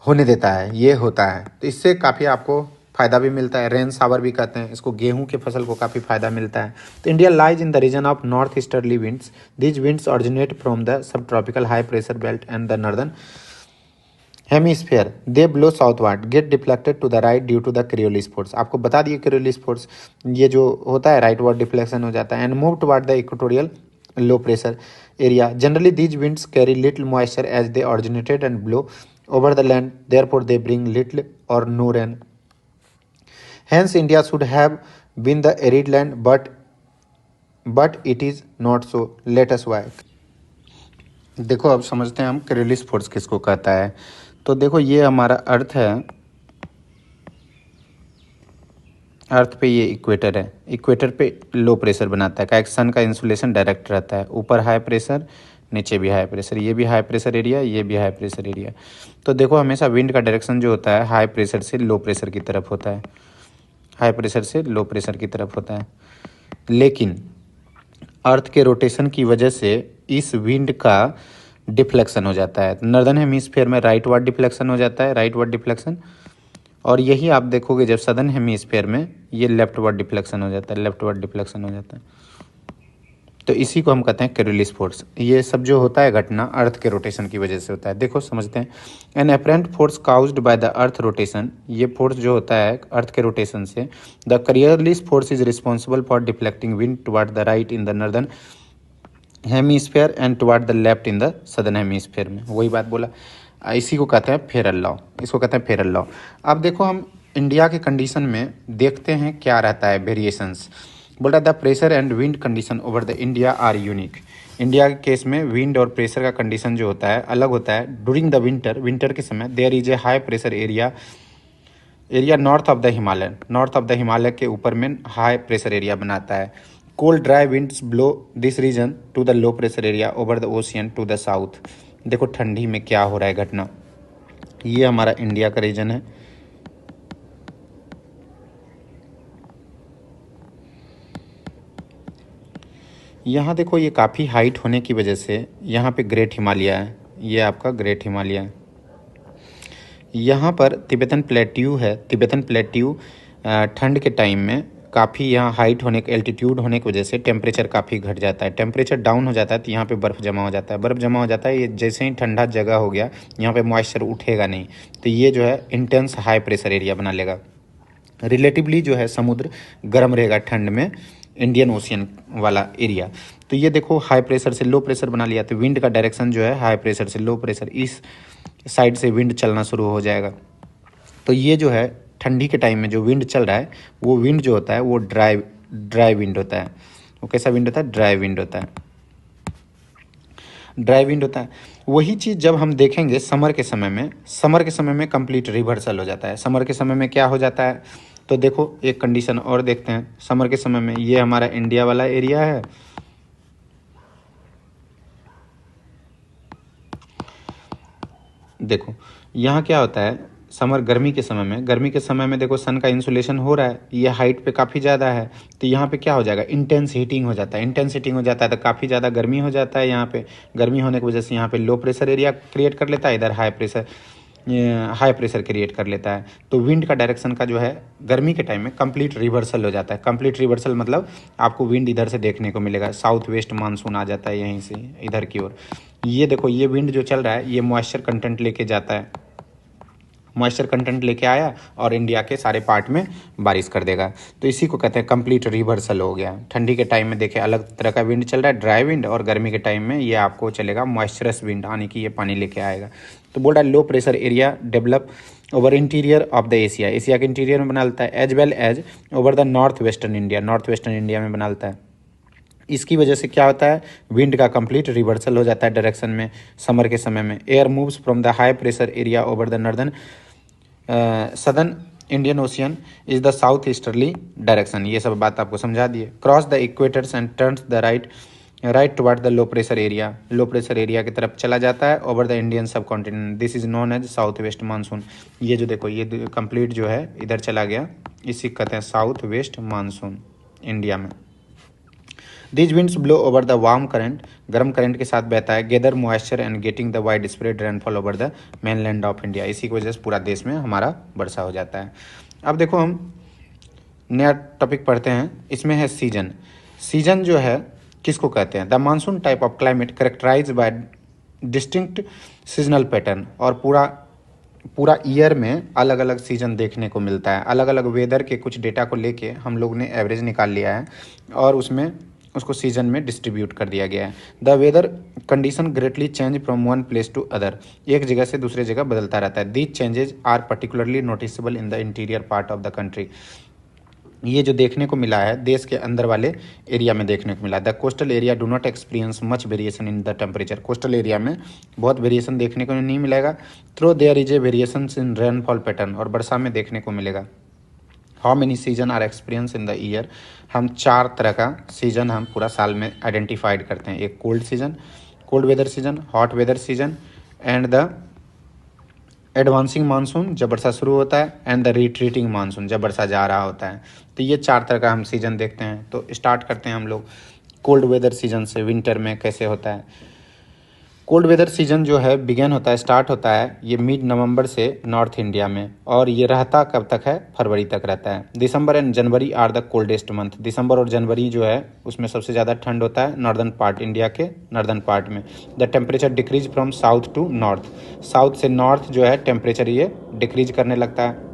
होने देता है, ये होता है। तो इससे काफ़ी आपको फ़ायदा भी मिलता है, रेन सावर भी कहते हैं इसको, गेहूं के फसल को काफ़ी फ़ायदा मिलता है। तो India lies in the region of north easterly winds, these winds originate from the subtropical high pressure belt and the northern hemisphere, they blow southward, get deflected to the right due to the Coriolis force. आपको बता दिए क्रियोलिस फोर्स, ये जो होता है राइट वर्ड डिफ्लेक्शन हो जाता है, and move toward the equatorial low pressure area. Generally these winds carry little moisture as they originated and blow over the land, therefore they bring little or no rain. Hence India should have been the arid land, but it is not so. Let us why. देखो अब समझते हैं हम क्रियोलिस फोर्स किसको कहता है। तो देखो ये हमारा अर्थ है, अर्थ पे ये इक्वेटर है, इक्वेटर पे लो प्रेशर बनाता है, का एक सन का इंसुलेशन डायरेक्ट रहता है, ऊपर हाई प्रेशर, नीचे भी हाई प्रेशर, ये भी हाई प्रेशर एरिया, ये भी हाई प्रेशर एरिया। तो देखो हमेशा विंड का डायरेक्शन जो होता है हाई प्रेशर से लो प्रेशर की तरफ होता है, हाई प्रेशर से लो प्रेशर की तरफ होता है। लेकिन अर्थ के रोटेशन की वजह से इस विंड का डिफ्लेक्शन हो जाता है। नॉर्दर्न हेमिस्फीयर में राइट वर्ड डिफ्लेक्शन हो जाता है, राइट वर्ड डिफ्लेक्शन, और यही आप देखोगे जब सदर्न हेमीस्फेयर में ये लेफ्टवर्ड डिफ्लेक्शन हो जाता है, लेफ्टवर्ड डिफ्लेक्शन हो जाता है। तो इसी को हम कहते हैं कैरोलिस फोर्स। ये सब जो होता है घटना अर्थ के रोटेशन की वजह से होता है। देखो समझते हैं, an apparent force caused by the earth rotation, ये फोर्स जो होता है अर्थ के रोटेशन से, the Coriolis force is responsible for deflecting wind toward the right in the northern hemisphere and toward the left in the southern hemisphere में। वही बात बोला, इसी को कहते हैं फेरल लॉ, इसको कहते हैं फेरल लॉ। अब देखो हम इंडिया के कंडीशन में देखते हैं क्या रहता है वेरिएशंस। बोल रहा the pressure and wind condition over the India are unique. India के केस में विंड और प्रेशर का कंडीशन जो होता है अलग होता है। ड्यूरिंग द विंटर, विंटर के समय there is a high pressure area, area north of the Himalaya, north of the Himalaya के ऊपर में हाई प्रेशर एरिया बनाता है। Cold dry winds blow this region to the low pressure area over the ocean to the south. देखो ठंडी में क्या हो रहा है घटना, ये हमारा इंडिया का रीजन है। यहाँ देखो ये काफ़ी हाइट होने की वजह से यहाँ पे ग्रेट हिमालय है, ये आपका ग्रेट हिमालय है। यहाँ पर तिब्बतन प्लेट्यू है, तिब्बतन प्लेट्यू ठंड के टाइम में काफ़ी यहाँ हाइट होने के, एल्टीट्यूड होने की वजह से टेम्परेचर काफ़ी घट जाता है, टेम्परेचर डाउन हो जाता है तो यहाँ पे बर्फ़ जमा हो जाता है, बर्फ़ जमा हो जाता है। ये जैसे ही ठंडा जगह हो गया यहाँ पे मॉइस्चर उठेगा नहीं, तो ये जो है इंटेंस हाई प्रेशर एरिया बना लेगा। रिलेटिवली जो है समुद्र गर्म रहेगा ठंड में, इंडियन ओशियन वाला एरिया। तो ये देखो हाई प्रेशर से लो प्रेशर बना लिया, तो विंड का डायरेक्शन जो है हाई प्रेशर से लो प्रेशर, इस साइड से विंड चलना शुरू हो जाएगा। तो ये जो है ठंडी के टाइम में जो विंड चल रहा है वो विंड जो होता है वो ड्राई विंड होता है। वो कैसा विंड होता है? ड्राई विंड होता है, ड्राई विंड होता है। वही चीज़ जब हम देखेंगे समर के समय में, समर के समय में कंप्लीट रिवर्सल हो जाता है। समर के समय में क्या हो जाता है, तो देखो एक कंडीशन और देखते हैं। समर के समय में ये हमारा इंडिया वाला एरिया है, देखो यहाँ क्या होता है समर गर्मी के समय में, गर्मी के समय में देखो सन का इंसुलेशन हो रहा है, ये हाइट पे काफ़ी ज़्यादा है, तो यहाँ पे क्या हो जाएगा इंटेंस हीटिंग हो जाता है, इंटेंस हीटिंग हो जाता है तो काफ़ी ज़्यादा गर्मी हो जाता है। यहाँ पे गर्मी होने की वजह से यहाँ पे लो प्रेशर एरिया क्रिएट कर लेता है, इधर हाई प्रेशर क्रिएट कर लेता है। तो विंड का डायरेक्शन का जो है गर्मी के टाइम में कंप्लीट रिवर्सल हो जाता है। कंप्लीट रिवर्सल मतलब आपको विंड इधर से देखने को मिलेगा, साउथ वेस्ट मानसून आ जाता है यहीं से इधर की ओर। ये देखो ये विंड जो चल रहा है ये मॉइस्चर कंटेंट लेके जाता है, मॉइस्चर कंटेंट लेके आया और इंडिया के सारे पार्ट में बारिश कर देगा। तो इसी को कहते हैं कंप्लीट रिवर्सल हो गया। ठंडी के टाइम में देखे अलग तरह का विंड चल रहा है, ड्राई विंड, और गर्मी के टाइम में ये आपको चलेगा मॉइस्चरस विंड, यानी कि ये पानी लेके आएगा। तो बोल रहा है low pressure area develop over interior of the Asia, Asia के इंटीरियर में बना लेता है, as well as over the north western India, north western India में बना लेता है। इसकी वजह से क्या होता है विंड का कंप्लीट रिवर्सल हो जाता है डायरेक्शन में। समर के समय में air moves from the high pressure area over the northern southern Indian ocean is the south easterly direction. ये सब बात आपको समझा दिए। Cross the equators and turns the right toward the low pressure area, low pressure area की तरफ चला जाता है over the Indian subcontinent, this is known as south west monsoon. ये जो देखो ये कंप्लीट जो है इधर चला गया, इसी कहते हैं साउथ वेस्ट मानसून इंडिया में। These winds blow over the warm current, गर्म करंट के साथ बहता है, gather moisture and getting the wide spread rainfall over the mainland of India. इसी की वजह से पूरा देश में हमारा वर्षा हो जाता है। अब देखो हम नया टॉपिक पढ़ते हैं, इसमें है सीजन। सीजन जो है किसको कहते हैं? The monsoon type of climate characterize by distinct seasonal pattern. और पूरा ईयर में अलग अलग सीजन देखने को मिलता है। अलग अलग वेदर के कुछ डेटा को लेके हम लोग ने एवरेज निकाल लिया है और उसमें उसको सीजन में डिस्ट्रीब्यूट कर दिया गया है। The weather condition greatly change from one place to other, एक जगह से दूसरे जगह बदलता रहता है। These changes are particularly noticeable in the interior part of the country. ये जो देखने को मिला है देश के अंदर वाले एरिया में देखने को मिला। The coastal area do not experience much variation in the temperature, coastal area में बहुत वेरिएशन देखने को नहीं मिलेगा। Through there is a variation in rainfall pattern, और वर्षा में देखने को मिलेगा। How many season are experience in the year, हम 4 तरह का सीजन हम पूरा साल में आइडेंटिफाइड करते हैं। एक cold season, cold weather season, hot weather season, and the advancing monsoon जब वर्षा शुरू होता है, एंड द रिट्रीटिंग मानसून जब वर्षा जा रहा होता है। तो ये 4 तरह का हम सीजन देखते हैं। तो स्टार्ट करते हैं हम लोग कोल्ड वेदर सीजन से, विंटर में कैसे होता है। कोल्ड वेदर सीजन जो है बिगेन होता है, स्टार्ट होता है ये मिड नवंबर से नॉर्थ इंडिया में, और ये रहता कब तक है, फरवरी तक रहता है। December and January are the coldest month. दिसंबर और जनवरी जो है उसमें सबसे ज़्यादा ठंड होता है नॉर्दर्न पार्ट, इंडिया के नॉर्दर्न पार्ट में। The temperature decrease from south to north. South से नॉर्थ जो है टेम्परेचर ये डिक्रीज करने लगता है।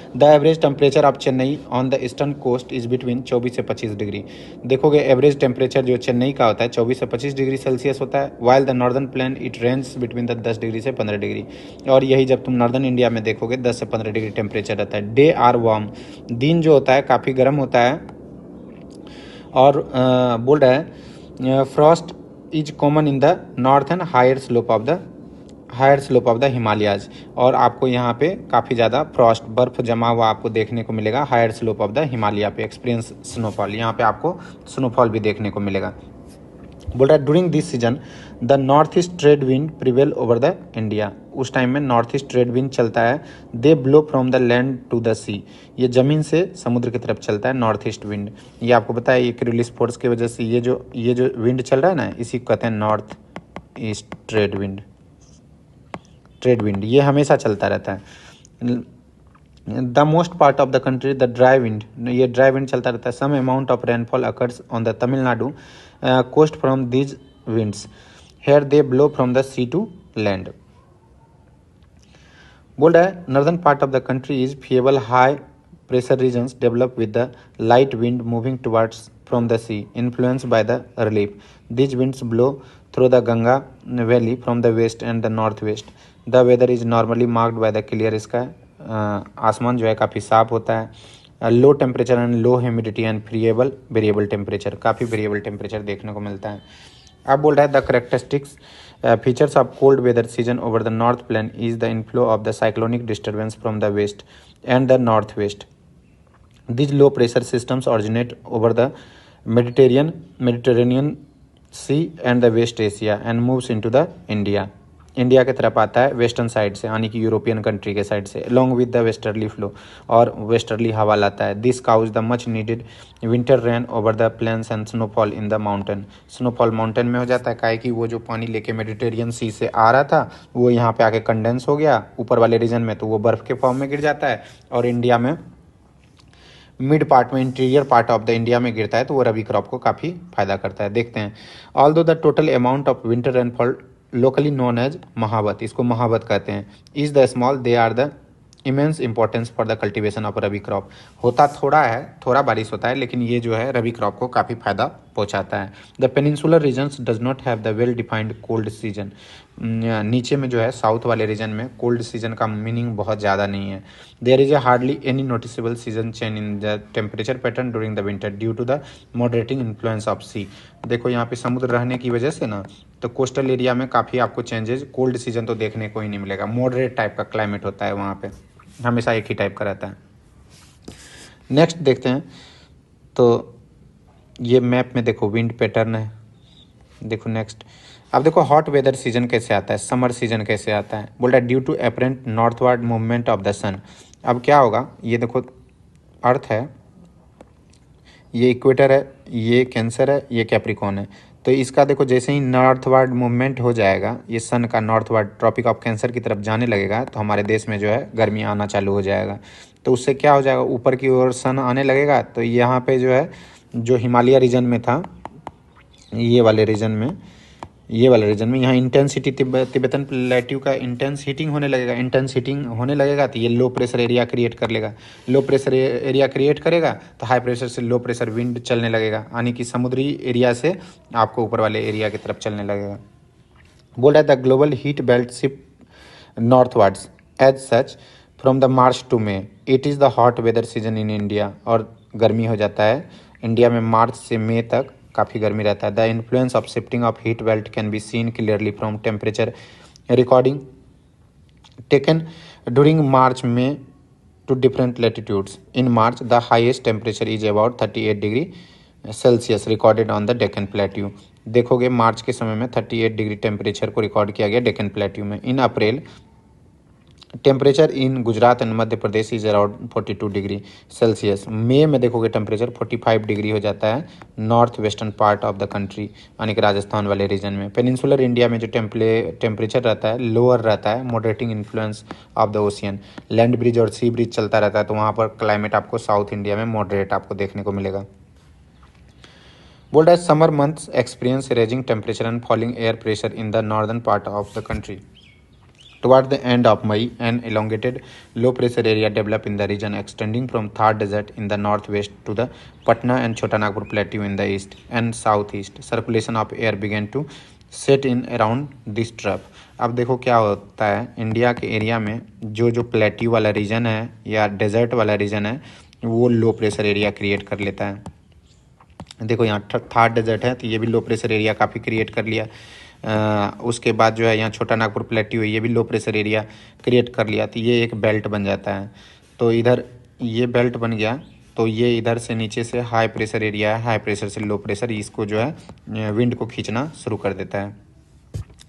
The average temperature of Chennai on the eastern coast is between 24 से 25 डिग्री। देखोगे एवरेज टेम्परेचर जो चेन्नई का होता है 24 से 25 डिग्री सेल्सियस होता है, while the northern plane it range between the 10 degree से 15 डिग्री। और यही जब तुम नॉर्दर्न इंडिया में देखोगे 10 से 15 डिग्री टेम्परेचर रहता है। डे आर वार्म, दिन जो होता है काफ़ी गर्म होता है। और बोल रहा है frost is common in the north and higher slope of the Himalayas. और आपको यहाँ पे काफ़ी ज़्यादा फ्रॉस्ट, बर्फ़ जमा हुआ आपको देखने को मिलेगा higher slope of the Himalaya पे। एक्सपीरियंस स्नोफॉल, यहाँ पे आपको स्नोफॉल भी देखने को मिलेगा। बोल रहा है during this season the north east trade wind prevail over the India. उस टाइम में नॉर्थ ईस्ट ट्रेड विंड चलता है। They blow from the land to the sea, ये ज़मीन से समुद्र की तरफ चलता है नॉर्थ ईस्ट विंड। ये आपको पता है ये क्रिलिस फोर्स की वजह से ये जो विंड चल रहा है ना, इसी को कहते हैं नॉर्थ ईस्ट ट्रेड विंड। ये हमेशा चलता रहता है। The most part of the country the dry wind, ये ड्राई विंड चलता रहता है। Some amount of rainfall occurs on the Tamil Nadu coast from these winds, here they blow from the sea to land. बोल रहा है northern part of the country is feeble high pressure regions develop with the light wind moving towards from the sea influenced by the relief. These winds blow through the Ganga valley from the west and the north west. The weather is normally marked by the clear sky, आसमान जो है काफ़ी साफ होता है। Low temperature and low humidity and variable temperature, काफ़ी वेरिएबल टेम्परेचर देखने को मिलता है। अब बोल रहा है the characteristics features of cold weather season over the north plain is the inflow of the cyclonic disturbance from the west and the north waste. These low pressure systems originate over the Mediterranean Sea and the West Asia and moves into the India की तरफ आता है वेस्टर्न साइड से, यानी कि यूरोपियन कंट्री के साइड से, along with the westerly flow, और वेस्टर्ली हवा लाता है। This causes the much needed winter rain over the plains and snowfall in the mountain. Snowfall mountain में हो जाता है, काहे कि वो जो पानी लेके मेडिटेरियन सी से आ रहा था वो यहाँ पे आके कंडेंस हो गया ऊपर वाले रीजन में, तो वो बर्फ़ के फॉर्म में गिर जाता है, और इंडिया में मिड पार्ट में, interior part of the India में गिरता है, तो वो रबी क्रॉप को काफ़ी फायदा करता है। देखते हैं although the total amount of winter rainfall locally known as mahawat, इसको महावत कहते हैं, is the small they are the immense importance for the cultivation of rabi crop. होता थोड़ा है, थोड़ा बारिश होता है, लेकिन ये जो है रबी क्रॉप को काफ़ी फायदा पहुंचाता है। The peninsular regions does not have the well defined cold season. नीचे में जो है साउथ वाले रीजन में कोल्ड सीजन का मीनिंग बहुत ज़्यादा नहीं है। There is a hardly any noticeable season change in the temperature pattern during the winter due to the moderating influence of sea. देखो यहाँ पे समुद्र रहने की वजह से ना, तो कोस्टल एरिया में काफ़ी आपको चेंजेस, कोल्ड सीजन तो देखने को ही नहीं मिलेगा। मॉडरेट टाइप का क्लाइमेट होता है वहाँ पे, हमेशा एक ही टाइप का रहता है। नेक्स्ट देखते हैं, तो ये मैप में देखो विंड पैटर्न है, देखो नेक्स्ट। अब देखो हॉट वेदर सीजन कैसे आता है, समर सीजन कैसे आता है। बोल रहा है due to apparent northward movement of the sun. अब क्या होगा, ये देखो अर्थ है, ये इक्वेटर है, ये कैंसर है, ये कैप्रिकॉन है, तो इसका देखो जैसे ही नॉर्थवर्ड मूवमेंट हो जाएगा, ये सन का नॉर्थवर्ड ट्रॉपिक ऑफ कैंसर की तरफ जाने लगेगा, तो हमारे देश में जो है गर्मी आना चालू हो जाएगा। तो उससे क्या हो जाएगा, ऊपर की ओर सन आने लगेगा, तो यहाँ पे जो है जो हिमालय रीजन में था, ये वाले रीजन में यहाँ इंटेंसिटी तिब्बतन प्लेट्यू का इंटेंस हीटिंग होने लगेगा, तो ये लो प्रेशर एरिया क्रिएट कर लेगा। लो प्रेशर एरिया क्रिएट करेगा तो हाई प्रेशर से लो प्रेशर विंड चलने लगेगा, यानी कि समुद्री एरिया से आपको ऊपर वाले एरिया की तरफ चलने लगेगा। बोल रहा है the global heat belt shift northwards as such from the March to May, it is the hot weather season in India. और गर्मी हो जाता है इंडिया में मार्च से मई तक, काफ़ी गर्मी रहता है। The influence of shifting of heat belt can be seen clearly from temperature recording taken during March में two different latitudes. In March the highest temperature is about 38 degree Celsius recorded on the Deccan plateau. देखोगे मार्च के समय में 38 डिग्री टेम्परेचर को रिकॉर्ड किया गया डेक्कन प्लेट्यू में। In April temperature in Gujarat and Madhya Pradesh is around 42 degree Celsius. मई में देखोगे टेम्परेचर 45 डिग्री हो जाता है north western part of the country, यानी कि राजस्थान वाले रीजन में। पेनिनसुलर इंडिया में जो टेम्परेचर रहता है लोअर रहता है, moderating influence of the ocean. Land bridge और सी ब्रिज चलता रहता है, तो वहाँ पर क्लाइमेट आपको साउथ इंडिया में मॉडरेट आपको देखने को मिलेगा। बोल्ड as summer months experience raising temperature and falling air pressure in the northern part of the country. Toward the end of May, an elongated low pressure area developed in the region extending from Thar Desert in the northwest to the Patna and Chotanagpur Plateau in the east and southeast. Circulation of air began to set in around this trough. अब देखो क्या होता है, इंडिया के एरिया में जो जो प्लेट्यू वाला रीजन है या डेजर्ट वाला रीजन है वो लो प्रेशर एरिया क्रिएट कर लेता है। देखो यहाँ थार डेजर्ट है तो ये भी लो प्रेशर एरिया काफ़ी क्रिएट कर लिया। उसके बाद जो है यहाँ छोटा नागपुर प्लेट्यू है, ये भी लो प्रेशर एरिया क्रिएट कर लिया, तो ये एक बेल्ट बन जाता है। तो इधर ये बेल्ट बन गया, तो ये इधर से नीचे से हाई प्रेशर एरिया है, हाई प्रेशर से लो प्रेशर, इसको जो है विंड को खींचना शुरू कर देता है,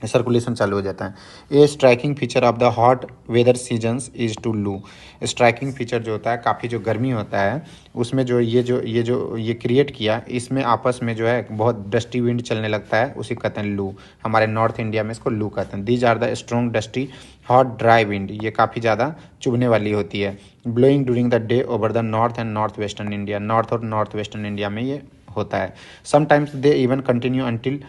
सर्कुलेशन चालू हो जाता है। A striking feature of the hot weather seasons is to loo. Striking feature जो होता है, काफ़ी जो गर्मी होता है उसमें जो ये क्रिएट किया, इसमें आपस में जो है बहुत डस्टी विंड चलने लगता है, उसी कहते हैं लू। हमारे नॉर्थ इंडिया में इसको लू कहते हैं। These are the strong dusty hot dry wind, ये काफ़ी ज़्यादा चुभने वाली होती है। Blowing during the day over the north and north western India, north और नॉर्थ वेस्टर्न इंडिया में ये होता है। Sometimes they even continue until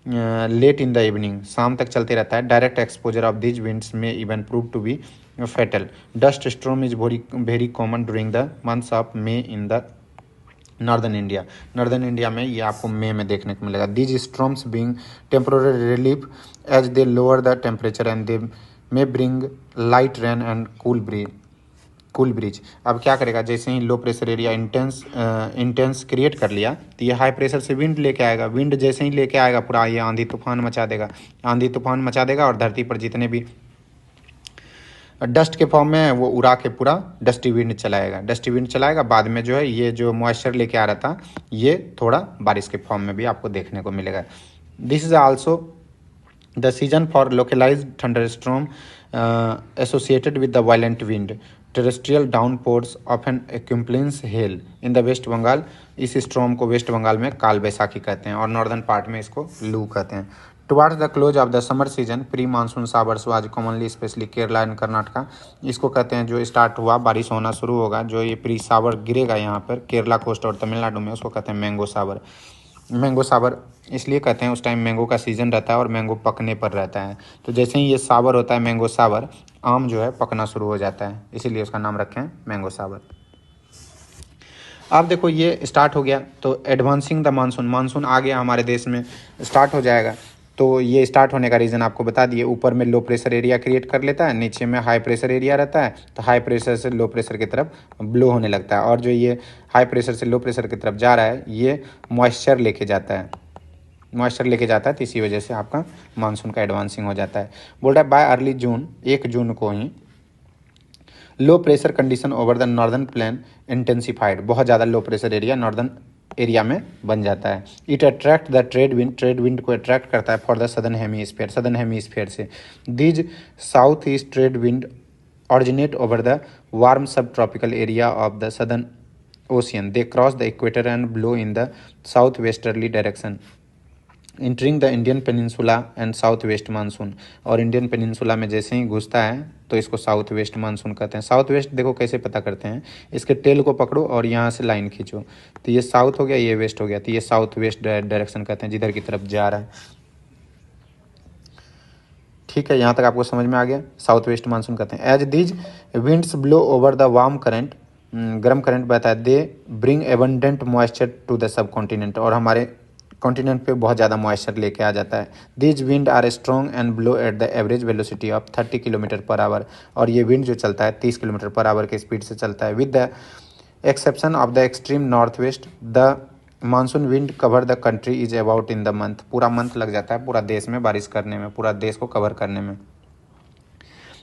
late in the evening, शाम तक चलते रहता है। Direct exposure of these winds में even prove to be fatal. Dust storm is very common during the months of May in the northern India. Northern India में ये आपको मई में देखने को मिलेगा। These storms being temporary relief as they lower the temperature and they may bring light rain and cool breeze. अब क्या करेगा, जैसे ही low pressure area intense create कर लिया तो ये हाई प्रेशर से विंड लेके आएगा। विंड जैसे ही लेके आएगा पूरा ये आंधी तूफान मचा देगा, आंधी तूफान मचा देगा, और धरती पर जितने भी डस्ट के फॉर्म में है वो उड़ा के पूरा डस्टी विंड चलाएगा। डस्टी विंड चलाएगा, बाद में जो है ये जो मॉइस्चर लेके आ रहा था ये थोड़ा बारिश के फॉर्म में भी आपको देखने को मिलेगा। This is also the season for localised thunderstorm associated with the violent wind. Terrestrial downpours often accompanies hail in the West Bengal. इस स्ट्रॉम को वेस्ट बंगाल में काल बैसाखी कहते हैं और नॉर्दर्न पार्ट में इसको लू कहते हैं। Towards the close of the summer season pre monsoon showers was commonly specially Kerala and Karnataka. इसको कहते हैं जो स्टार्ट हुआ बारिश होना शुरू होगा, जो ये प्री शावर गिरेगा यहाँ पर केरला कोस्ट और तमिलनाडु में, उसको कहते हैं मैंगो शावर। मैंगो शावर इसलिए कहते हैं, उस टाइम मैंगो का सीज़न रहता है और मैंगो पकने पर रहता है। तो जैसे ही ये शावर होता है मैंगो शावर, आम जो है पकना शुरू हो जाता है, इसीलिए उसका नाम रखें मैंगो शावर। अब देखो ये स्टार्ट हो गया, तो एडवांसिंग द मानसून, मानसून आ गया हमारे देश में, स्टार्ट हो जाएगा। तो ये स्टार्ट होने का रीज़न आपको बता दिए, ऊपर में लो प्रेशर एरिया क्रिएट कर लेता है, नीचे में हाई प्रेशर एरिया रहता है, तो हाई प्रेशर से लो प्रेशर की तरफ ब्लो होने लगता है, और जो ये हाई प्रेशर से लो प्रेशर की तरफ जा रहा है ये मॉइस्चर लेके जाता है, मॉइस्चर लेके जाता है, तो इसी वजह से आपका मानसून का एडवांसिंग हो जाता है। बोल रहा है बाय अर्ली जून, 1 जून को ही low pressure condition over the northern plain intensified, बहुत ज़्यादा low pressure area northern area में बन जाता है। It attract the trade wind को अट्रैक्ट करता है फॉर द सदर्न हेमीस्फेयर से। These south east trade wind originate over the warm subtropical area of the southern ocean. They cross the equator and blow in the south westerly direction entering the Indian peninsula and south west monsoon. और इंडियन पेनिनसुला में जैसे ही घुसता है तो इसको साउथ वेस्ट मानसून कहते हैं। साउथ वेस्ट देखो कैसे पता करते हैं, इसके टेल को पकड़ो और यहाँ से लाइन खींचो, तो ये साउथ हो गया, ये वेस्ट हो गया, तो ये साउथ वेस्ट डायरेक्शन कहते हैं, जिधर की तरफ जा रहा है। ठीक है, यहाँ तक आपको समझ में आ गया, साउथ वेस्ट मानसून कहते हैं। As these winds blow over the warm current, गर्म करंट बहता है, they bring abundant moisture to the subcontinent, और हमारे कॉन्टिनेंट पे बहुत ज़्यादा मॉइस्चर लेके आ जाता है। These wind are strong and blow at the average velocity of 30 kilometre per hour, और ये विंड जो चलता है 30 किलोमीटर पर आवर के स्पीड से चलता है। With the exception of the extreme north west, the monsoon wind cover the country is about in the month. पूरा मंथ लग जाता है पूरा देश में बारिश करने में, पूरा देश को कवर करने में।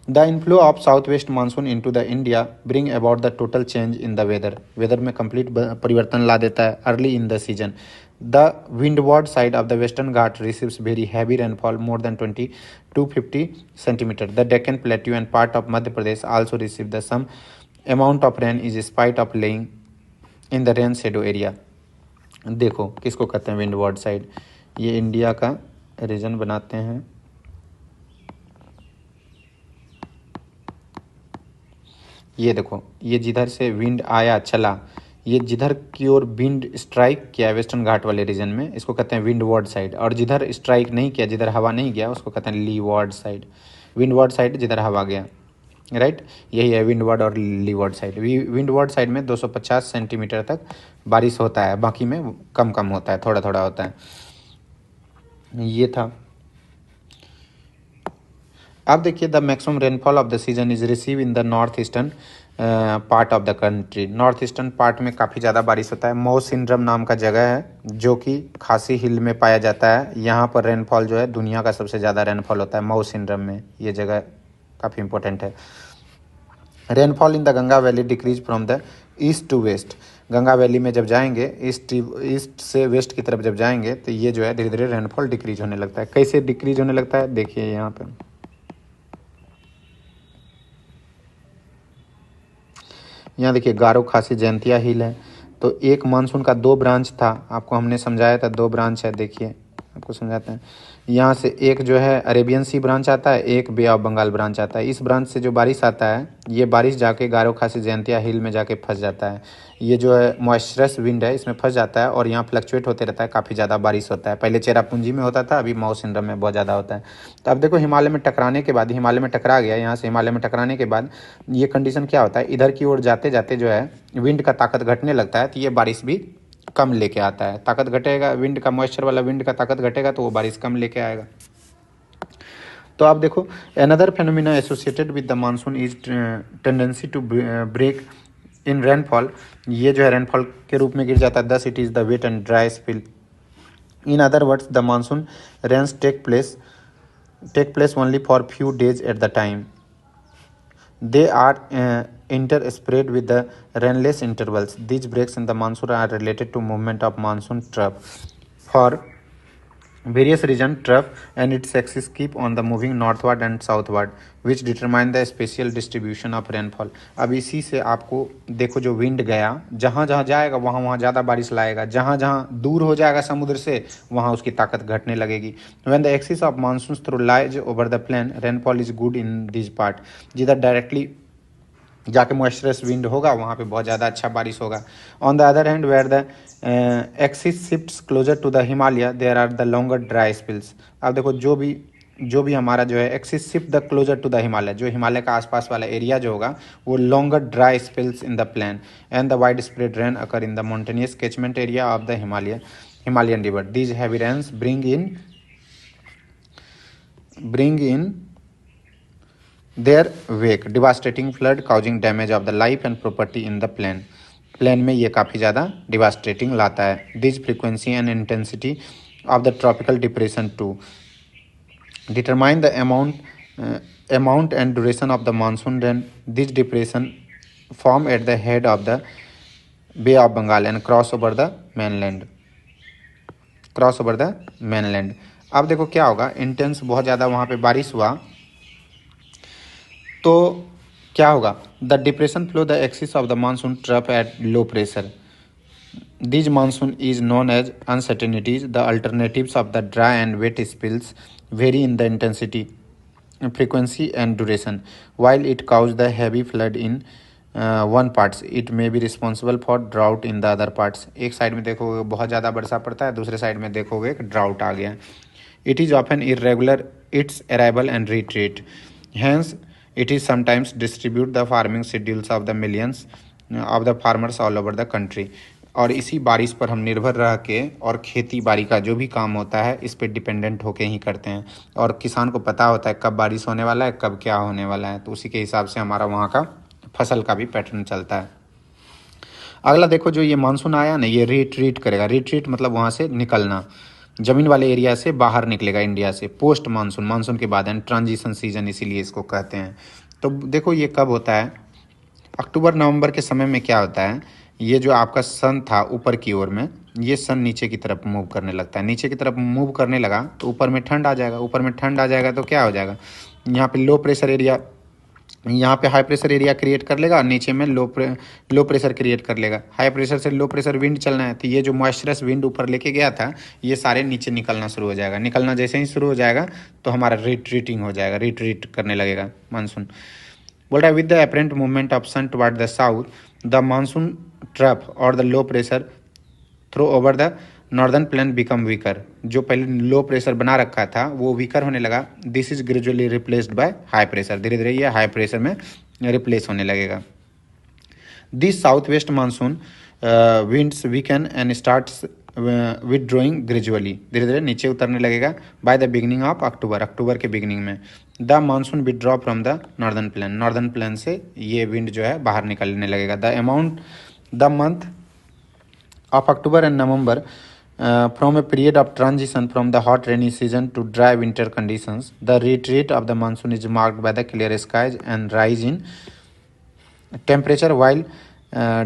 The inflow of south west monsoon into the India bring about the total change in the weather, weather में कंप्लीट परिवर्तन ला देता है early in the season. The windward side of the western ghat receives very heavy rainfall more than 20 to 50 centimetre. The Deccan plateau and part of Madhya Pradesh also receive the some amount of rain is spite of lying in the rain shadow area. देखो किसको कहते हैं विंडवर्ड साइड. ये इंडिया का रीजन बनाते हैं. ये देखो, ये जिधर से विंड आया चला, ये जिधर की ओर विंड स्ट्राइक किया वेस्टर्न घाट वाले रीजन में, इसको कहते हैं विंडवर्ड साइड. और जिधर स्ट्राइक नहीं किया, जिधर हवा नहीं गया, उसको कहते हैं लीवर्ड साइड. विंडवर्ड साइड जिधर हवा गया, राइट. यही है विंडवर्ड और लीवर्ड साइड. विंडवर्ड साइड में 250 सेंटीमीटर तक बारिश होता है, बाकी में कम कम होता है, थोड़ा थोड़ा होता है. ये था. अब देखिए, the maximum rainfall of the season is receive in the north eastern part of the country. North eastern part में काफ़ी ज़्यादा बारिश होता है. मऊ सिंड्रम नाम का जगह है जो कि खासी हिल में पाया जाता है. यहाँ पर रेनफॉल जो है दुनिया का सबसे ज़्यादा रेनफॉल होता है मऊ सिंड्रम में. ये जगह काफ़ी इंपॉर्टेंट है. Rainfall in the Ganga valley decreases from the east to west. Ganga valley में जब जाएंगे, ईस्ट से वेस्ट की तरफ जब जाएंगे, तो ये जो है धीरे धीरे रेनफॉल डिक्रीज होने लगता है. कैसे डिक्रीज होने लगता है देखिए यहाँ पर. यहाँ देखिए गारो खासी जयंतिया हिल है. तो एक मानसून का 2 ब्रांच था, आपको हमने समझाया था 2 ब्रांच है. देखिए आपको समझाते हैं. यहाँ से एक जो है अरेबियन सी ब्रांच आता है, एक बे ऑफ बंगाल ब्रांच आता है. इस ब्रांच से जो बारिश आता है, ये बारिश जाके गारो खासी जयंतिया हिल में जाके फंस जाता है. ये जो है मॉइस्चरस विंड है, इसमें फंस जाता है और यहाँ फ्लक्चुएट होते रहता है. काफ़ी ज़्यादा बारिश होता है. पहले चेरापूंजी में होता था, अभी मऊ सिंड्रम में बहुत ज़्यादा होता है. तो अब देखो, हिमालय में टकराने के बाद, हिमालय में टकरा गया, यहाँ से हिमालय में टकराने के बाद ये कंडीशन क्या होता है, इधर की ओर जाते जाते जो है विंड का ताकत घटने लगता है. तो ये बारिश भी कम लेके आता है. ताकत घटेगा विंड का, मॉइस्चर वाला विंड का ताकत घटेगा तो वो बारिश कम लेके आएगा. तो आप देखो, another phenomena associated with the monsoon is tendency to break in rainfall. ये जो है रेनफॉल के रूप में गिर जाता है. Thus it is the wet and dry spell. In other words, the monsoon rains take place only for few days at the time. They are interspread with the rainless intervals. These breaks in the monsoon are related to movement of monsoon trough. For various reasons, trough and its axis keep on the moving northward and southward, which determine the spatial distribution of rainfall. अब इसी से आपको देखो, जो विंड गया जहाँ जहाँ जाएगा वहाँ वहाँ ज़्यादा बारिश लाएगा. जहाँ जहाँ दूर हो जाएगा समुद्र से, वहाँ उसकी ताकत घटने लगेगी. When the axis of monsoon through lies over the plain, rainfall is good in this part. जिधर डायरेक्टली जाके मॉइस्चरस विंड होगा वहाँ पे बहुत ज़्यादा अच्छा बारिश होगा. On the other hand, where the axis shifts closer to the Himalaya, there are the longer dry spells. अब देखो, जो भी हमारा जो है axis shift the closer to the Himalaya, जो हिमालय का आसपास वाला एरिया जो होगा, वो longer dry spells in the plain and the wide spread rain occur in the mountainous catchment area of the Himalayan river. These heavy rains bring in their wake devastating flood causing damage of the life and property in the plain में ये काफ़ी ज़्यादा devastating लाता है. This frequency and intensity of the tropical depression too determine the amount and duration of the monsoon rain. This depression form at the head of the Bay of Bengal and cross over the mainland. अब देखो क्या होगा, इंटेंस बहुत ज़्यादा वहाँ पे बारिश हुआ तो क्या होगा, the depression flow the axis of the monsoon trough at low pressure. This monsoon is known as uncertainties. The alternatives of the dry and wet spells vary in the intensity, frequency and duration. While it caused the heavy flood in one parts, it may be responsible for drought in the other parts. एक साइड में देखोगे बहुत ज़्यादा वर्षा पड़ता है, दूसरे साइड में देखोगे ड्राउट आ गया. It is often irregular its arrival and retreat. Hence, it is sometimes distribute the farming schedules of the millions of the farmers all over the country. और इसी बारिश पर हम निर्भर रह के और खेती बाड़ी का जो भी काम होता है इस पे डिपेंडेंट होके ही करते हैं. और किसान को पता होता है कब बारिश होने वाला है, कब क्या होने वाला है, तो उसी के हिसाब से हमारा वहाँ का फसल का भी पैटर्न चलता है. अगला देखो, जो ये मानसून आया ना, ये रिट्रीट करेगा. रिट्रीट मतलब वहाँ से निकलना, ज़मीन वाले एरिया से बाहर निकलेगा इंडिया से. पोस्ट मानसून, मानसून के बाद एंड ट्रांजिशन सीजन इसीलिए इसको कहते हैं. तो देखो ये कब होता है, अक्टूबर नवंबर के समय में क्या होता है, ये जो आपका सन था ऊपर की ओर में, ये सन नीचे की तरफ मूव करने लगता है, नीचे की तरफ मूव करने लगा तो ऊपर में ठंड आ जाएगा, ऊपर में ठंड आ जाएगा तो क्या हो जाएगा, यहाँ पे लो प्रेशर एरिया, यहाँ पे हाई प्रेशर एरिया क्रिएट कर लेगा और नीचे में लो प्रेशर क्रिएट कर लेगा। हाई प्रेशर से लो प्रेशर विंड चलना है तो ये जो मॉइस्चरस विंड ऊपर लेके गया था ये सारे नीचे निकलना शुरू हो जाएगा। निकलना जैसे ही शुरू हो जाएगा तो हमारा रिट्रीटिंग हो जाएगा, रिट्रीट करने लगेगा मानसून। बोल रहा है with the apparent movement of sun toward the south the monsoon trough और the low pressure through over the northern plain become weaker. जो पहले लो प्रेशर बना रखा था वो वीकर होने लगा। This is gradually replaced by high pressure, धीरे धीरे ये हाई प्रेशर में रिप्लेस होने लगेगा। This south west monsoon winds weaken and starts withdrawing gradually, धीरे धीरे नीचे उतरने लगेगा by the beginning of October, अक्टूबर के बिगिनिंग में। The monsoon withdraw from the northern plain, northern plain से ये विंड जो है बाहर निकलने लगेगा। The month of October and November from a period of transition from the hot rainy season to dry winter conditions, the retreat of the monsoon is marked by the clear skies and rise in temperature while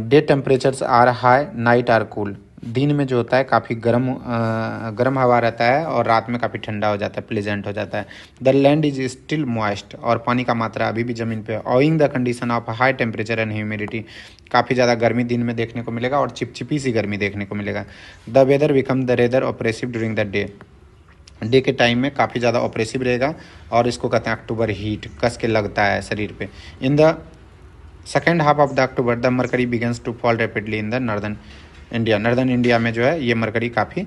day temperatures are high, night are cool. दिन में जो होता है काफ़ी गर्म हवा रहता है और रात में काफ़ी ठंडा हो जाता है, प्लेजेंट हो जाता है। The land is still moist, और पानी का मात्रा अभी भी ज़मीन पे owing the condition of high temperature and humidity, काफ़ी ज़्यादा गर्मी दिन में देखने को मिलेगा और चिपचिपी सी गर्मी देखने को मिलेगा। The weather become the rather oppressive during the day के टाइम में काफ़ी ज़्यादा ऑपरेसिव रहेगा और इसको कहते हैं अक्टूबर हीट, कस के लगता है शरीर पे। In the second half of the October the mercury begins to fall rapidly in the northern India, northern India में जो है ये मरकरी काफ़ी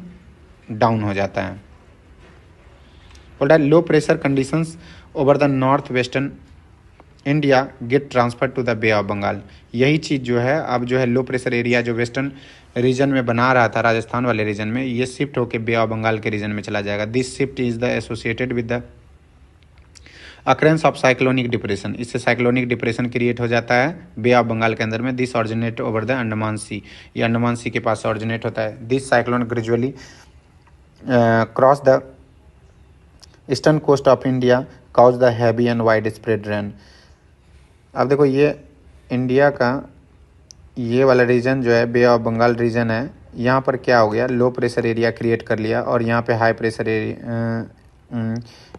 डाउन हो जाता है। बोल रहा है low pressure conditions over the north western India get transfer to the bay of Bengal. यही चीज़ जो है अब जो है लो प्रेशर एरिया जो वेस्टर्न रीजन में बना रहा था, राजस्थान वाले रीजन में, ये शिफ्ट होकर बे ऑफ बंगाल के रीजन में चला जाएगा। This shift is the associated with the occurrence of cyclonic depression, इससे साइक्लोनिक डिप्रेशन क्रिएट हो जाता है बे ऑफ बंगाल के अंदर में। This originate over the Andaman sea, ये अंडमान सी के पास से ऑरिजिनेट होता है। This cyclone gradually cross the eastern coast of India cause the heavy and widespread rain. अब देखो ये इंडिया का ये वाला रीजन जो है बे ऑफ बंगाल रीजन है, यहाँ पर क्या हो गया, लो प्रेशर एरिया क्रिएट कर लिया और यहाँ पे हाई प्रेशर एरिया,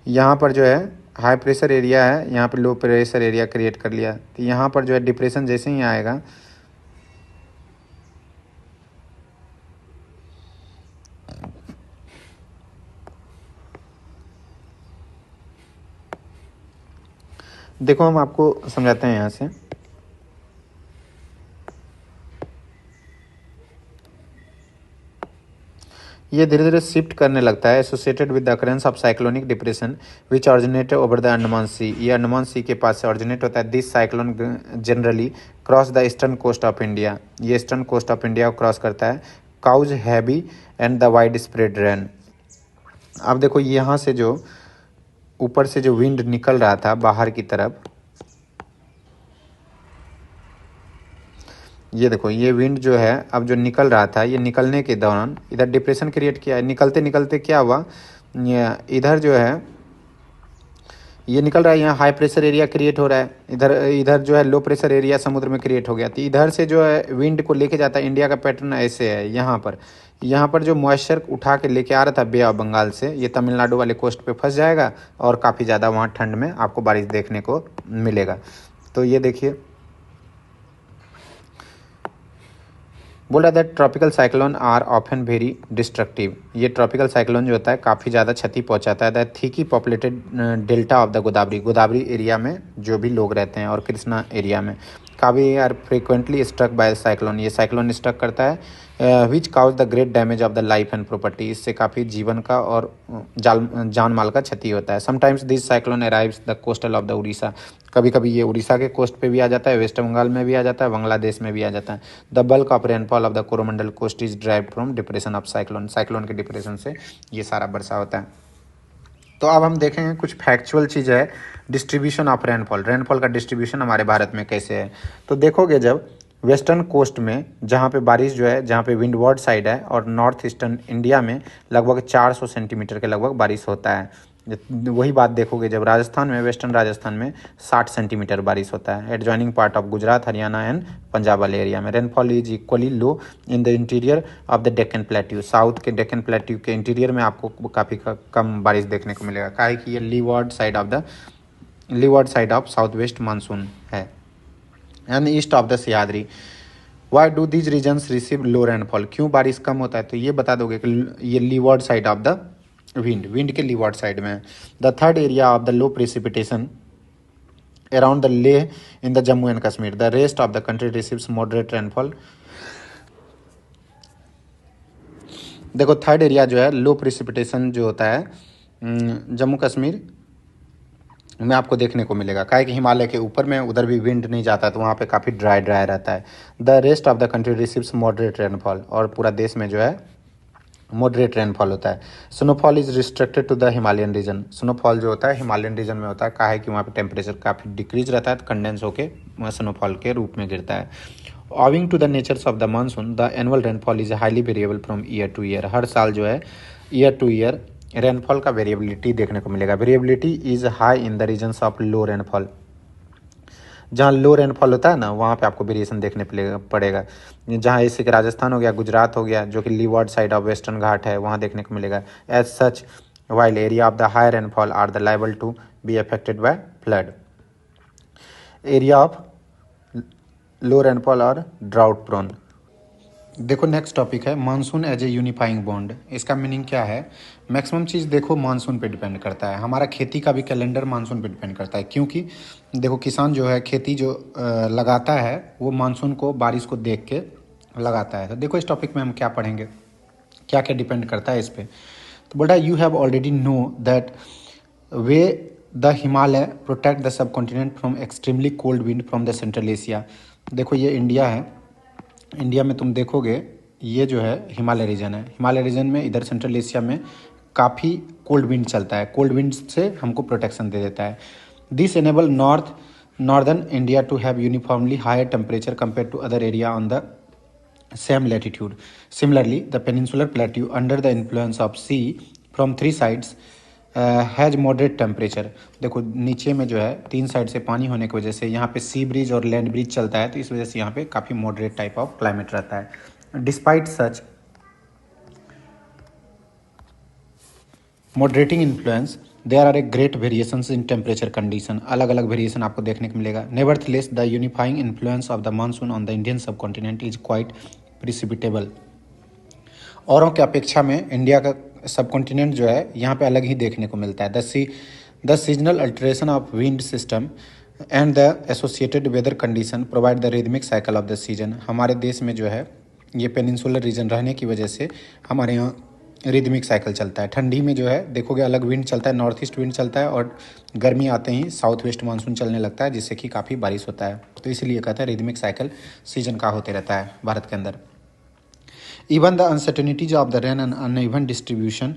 यहाँ पर जो है हाई प्रेशर एरिया है, यहाँ पे लो प्रेशर एरिया क्रिएट कर लिया। तो यहाँ पर जो है डिप्रेशन जैसे ही आएगा देखो हम आपको समझाते हैं यहाँ से। ये धीरे धीरे शिफ्ट करने लगता है associated with the occurrence of cyclonic depression which originate over the Andaman sea, ये अंडमान सी के पास से ऑरिजिनेट होता है। This cyclone generally cross the eastern coast of India, ये ईस्टर्न कोस्ट ऑफ इंडिया को क्रॉस करता है। Cause heavy and the wide spread rain. अब देखो यहाँ से जो ऊपर से जो विंड निकल रहा था बाहर की तरफ, ये देखो ये विंड जो है अब जो निकल रहा था, ये निकलने के दौरान इधर डिप्रेशन क्रिएट किया है। निकलते निकलते क्या हुआ, इधर जो है ये निकल रहा है, यहाँ हाई प्रेशर एरिया क्रिएट हो रहा है, इधर इधर जो है लो प्रेशर एरिया समुद्र में क्रिएट हो गया। तो इधर से जो है विंड को लेके जाता है। इंडिया का पैटर्न ऐसे है, यहाँ पर जो मॉइस्चर उठा के लेके आ रहा था बे ऑफ बंगाल से, ये तमिलनाडु वाले कोस्ट पे फंस जाएगा और काफ़ी ज़्यादा वहाँ ठंड में आपको बारिश देखने को मिलेगा। तो ये देखिए बोला that tropical cyclone are often very destructive, ये ट्रॉपिकल साइक्लोन जो होता है काफ़ी ज़्यादा क्षति पहुंचाता है। That thickly populated delta of the Godavari area में जो भी लोग रहते हैं और कृष्णा एरिया में काफ़ी are frequently struck by cyclone, ये साइक्लोन स्ट्रक करता है which cause the great damage of the life and property, इससे काफ़ी जीवन का और जान माल का क्षति होता है। Sometimes this cyclone arrives the coastal of the Orissa, कभी कभी ये उड़ीसा के कोस्ट पे भी आ जाता है, वेस्ट बंगाल में भी आ जाता है, बांग्लादेश में भी आ जाता है। The bulk of rainfall of the Coromandel coast is drive from depression of cyclone, cyclone के डिप्रेशन से ये सारा वर्षा होता है। तो अब हम देखेंगे कुछ फैक्चुअल चीज़ है डिस्ट्रीब्यूशन ऑफ रेनफॉल, रेनफॉल का डिस्ट्रीब्यूशन हमारे भारत में कैसे है। तो देखोगे जब वेस्टर्न कोस्ट में जहाँ पे बारिश जो है, जहाँ पे विंडवर्ड साइड है और नॉर्थ ईस्टर्न इंडिया में लगभग 400 सेंटीमीटर के लगभग बारिश होता है। वही बात देखोगे जब राजस्थान में, वेस्टर्न राजस्थान में 60 सेंटीमीटर बारिश होता है। Adjoining part of Gujarat, Haryana and Punjab वाले एरिया में rainfall is equally low in the interior of the Deccan plateau. South के डेक्कन प्लेट्यू के इंटीरियर में आपको काफ़ी कम बारिश देखने को मिलेगा, काहे कि ये leeward side of south west monsoon है and east of the Sahyadri. Why do these regions receive low rainfall, क्यों बारिश कम होता है? तो ये बता दोगे कि ये leeward side of the wind के लीवर्ड साइड में है। The third area of the low precipitation around the Leh in the Jammu and Kashmir. The rest of the country receives moderate rainfall. देखो थर्ड एरिया जो है लो प्रेसिपिटेशन जो होता है जम्मू कश्मीर में आपको देखने को मिलेगा, काहे कि हिमालय के ऊपर में उधर भी विंड नहीं जाता, तो वहाँ पे काफ़ी ड्राई रहता है। The rest of the country receives moderate rainfall, और पूरा देश में जो है मॉडरेट रेनफॉल होता है। Snowfall is restricted to the Himalayan region. Snowfall जो होता है हिमालयन रीजन में होता है, काहे कि वहाँ पे टेम्परेचर काफ़ी डिक्रीज रहता है, तो कंडेंस होके स्नोफॉल के रूप में गिरता है। Owing to the natures of the monsoon the annual rainfall is highly variable from year to year. हर साल जो है ईयर टू ईयर रेनफॉल का वेरिएबिलिटी देखने को मिलेगा। Variability is high in the regions of low rainfall. जहाँ लो रेनफॉल होता है ना, वहाँ पे आपको वेरिएशन देखने पड़ेगा। जहाँ जैसे कि राजस्थान हो गया, गुजरात हो गया, जो कि leeward side of western ghat है, वहाँ देखने को मिलेगा। As such while area of the high rainfall are the liable to be affected by flood. Area of low rainfall और ड्राउट प्रोन। देखो नेक्स्ट टॉपिक है monsoon as a unifying bond. इसका मीनिंग क्या है? मैक्सिमम चीज़ देखो मानसून पे डिपेंड करता है। हमारा खेती का भी कैलेंडर मानसून पे डिपेंड करता है, क्योंकि देखो किसान जो है खेती जो लगाता है वो मानसून को, बारिश को देख के लगाता है। तो देखो इस टॉपिक में हम क्या पढ़ेंगे, क्या क्या डिपेंड करता है इस पर। तो बोल रहा है you have already know that way the Himalaya protect the sub continent from extremely cold wind from the central Asia. देखो ये इंडिया है, इंडिया में तुम देखोगे ये जो है हिमालय रीजन है। हिमालय रीजन में इधर सेंट्रल एशिया में काफ़ी कोल्ड विंड चलता है, कोल्ड विंड से हमको प्रोटेक्शन दे देता है। This enable northern India to have uniformly higher temperature compare to other area on the same latitude. Similarly, the peninsular plateau under the influence of sea from three sides has moderate temperature. देखो नीचे में जो है तीन साइड से पानी होने की वजह से यहाँ पे सी ब्रिज और लैंड ब्रिज चलता है, तो इस वजह से यहाँ पे काफ़ी मॉडरेट टाइप ऑफ क्लाइमेट रहता है। Despite such moderating influence there are a great variations in temperature condition. अलग अलग वेरिएशन आपको देखने को मिलेगा। Nevertheless the unifying influence of the monsoon on the Indian subcontinent is quite precipitable. औरों की अपेक्षा में इंडिया का सब कॉन्टिनेंट जो है यहाँ पे अलग ही देखने को मिलता है। The seasonal alteration of wind system and the associated weather condition provide the rhythmic cycle of the season. हमारे देश में जो है ये पेनिनसुलर रीजन रहने की वजह से हमारे यहाँ रिदमिक साइकिल चलता है। ठंडी में जो है देखोगे अलग विंड चलता है, नॉर्थ ईस्ट विंड चलता है, और गर्मी आते ही साउथ वेस्ट मानसून चलने लगता है, जिससे कि काफ़ी बारिश होता है। तो इसलिए कहते हैं रिदमिक साइकिल सीजन का होते रहता है भारत के अंदर। Even the uncertainties of the rain and uneven distribution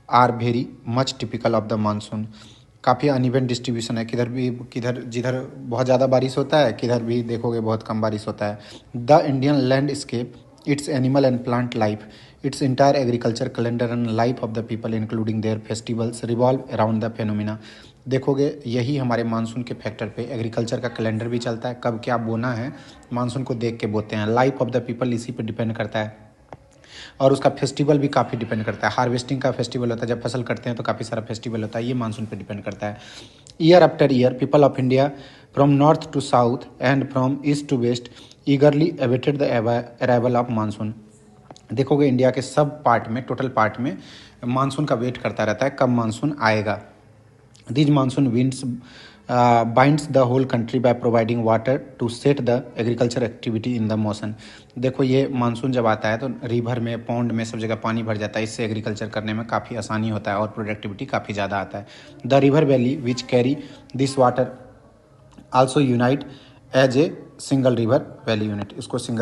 are very much typical of the monsoon. काफ़ी अनइवन डिस्ट्रीब्यूशन है, किधर जिधर बहुत ज़्यादा बारिश होता है, किधर भी देखोगे बहुत कम बारिश होता है। The Indian landscape, it's animal and plant life, it's entire agriculture calendar and life of the people including there festivals revolve around the phenomena. देखोगे यही हमारे मानसून के फैक्टर पे एग्रीकल्चर का कैलेंडर भी चलता है, कब क्या बोना है मानसून को देख के बोते हैं। लाइफ ऑफ द पीपल इसी पे डिपेंड करता है, और उसका फेस्टिवल भी काफ़ी डिपेंड करता है। हार्वेस्टिंग का फेस्टिवल होता है, जब फसल करते हैं तो काफ़ी सारा फेस्टिवल होता है, ये मानसून पे डिपेंड करता है। Year after year people of India from north to south and from east to west eagerly awaited the arrival of monsoon. देखोगे इंडिया के सब पार्ट में, टोटल पार्ट में मानसून का वेट करता रहता है, कब मानसून आएगा। These monsoon winds binds the whole country by providing water to set the agriculture activity in the motion. देखो ये मानसून जब आता है तो रिवर में, पॉन्ड में सब जगह पानी भर जाता है, इससे एग्रीकल्चर करने में काफ़ी आसानी होता है और प्रोडक्टिविटी काफ़ी ज़्यादा आता है। The river valley which carry this water also unite as a single river valley unit. इसको सिंगल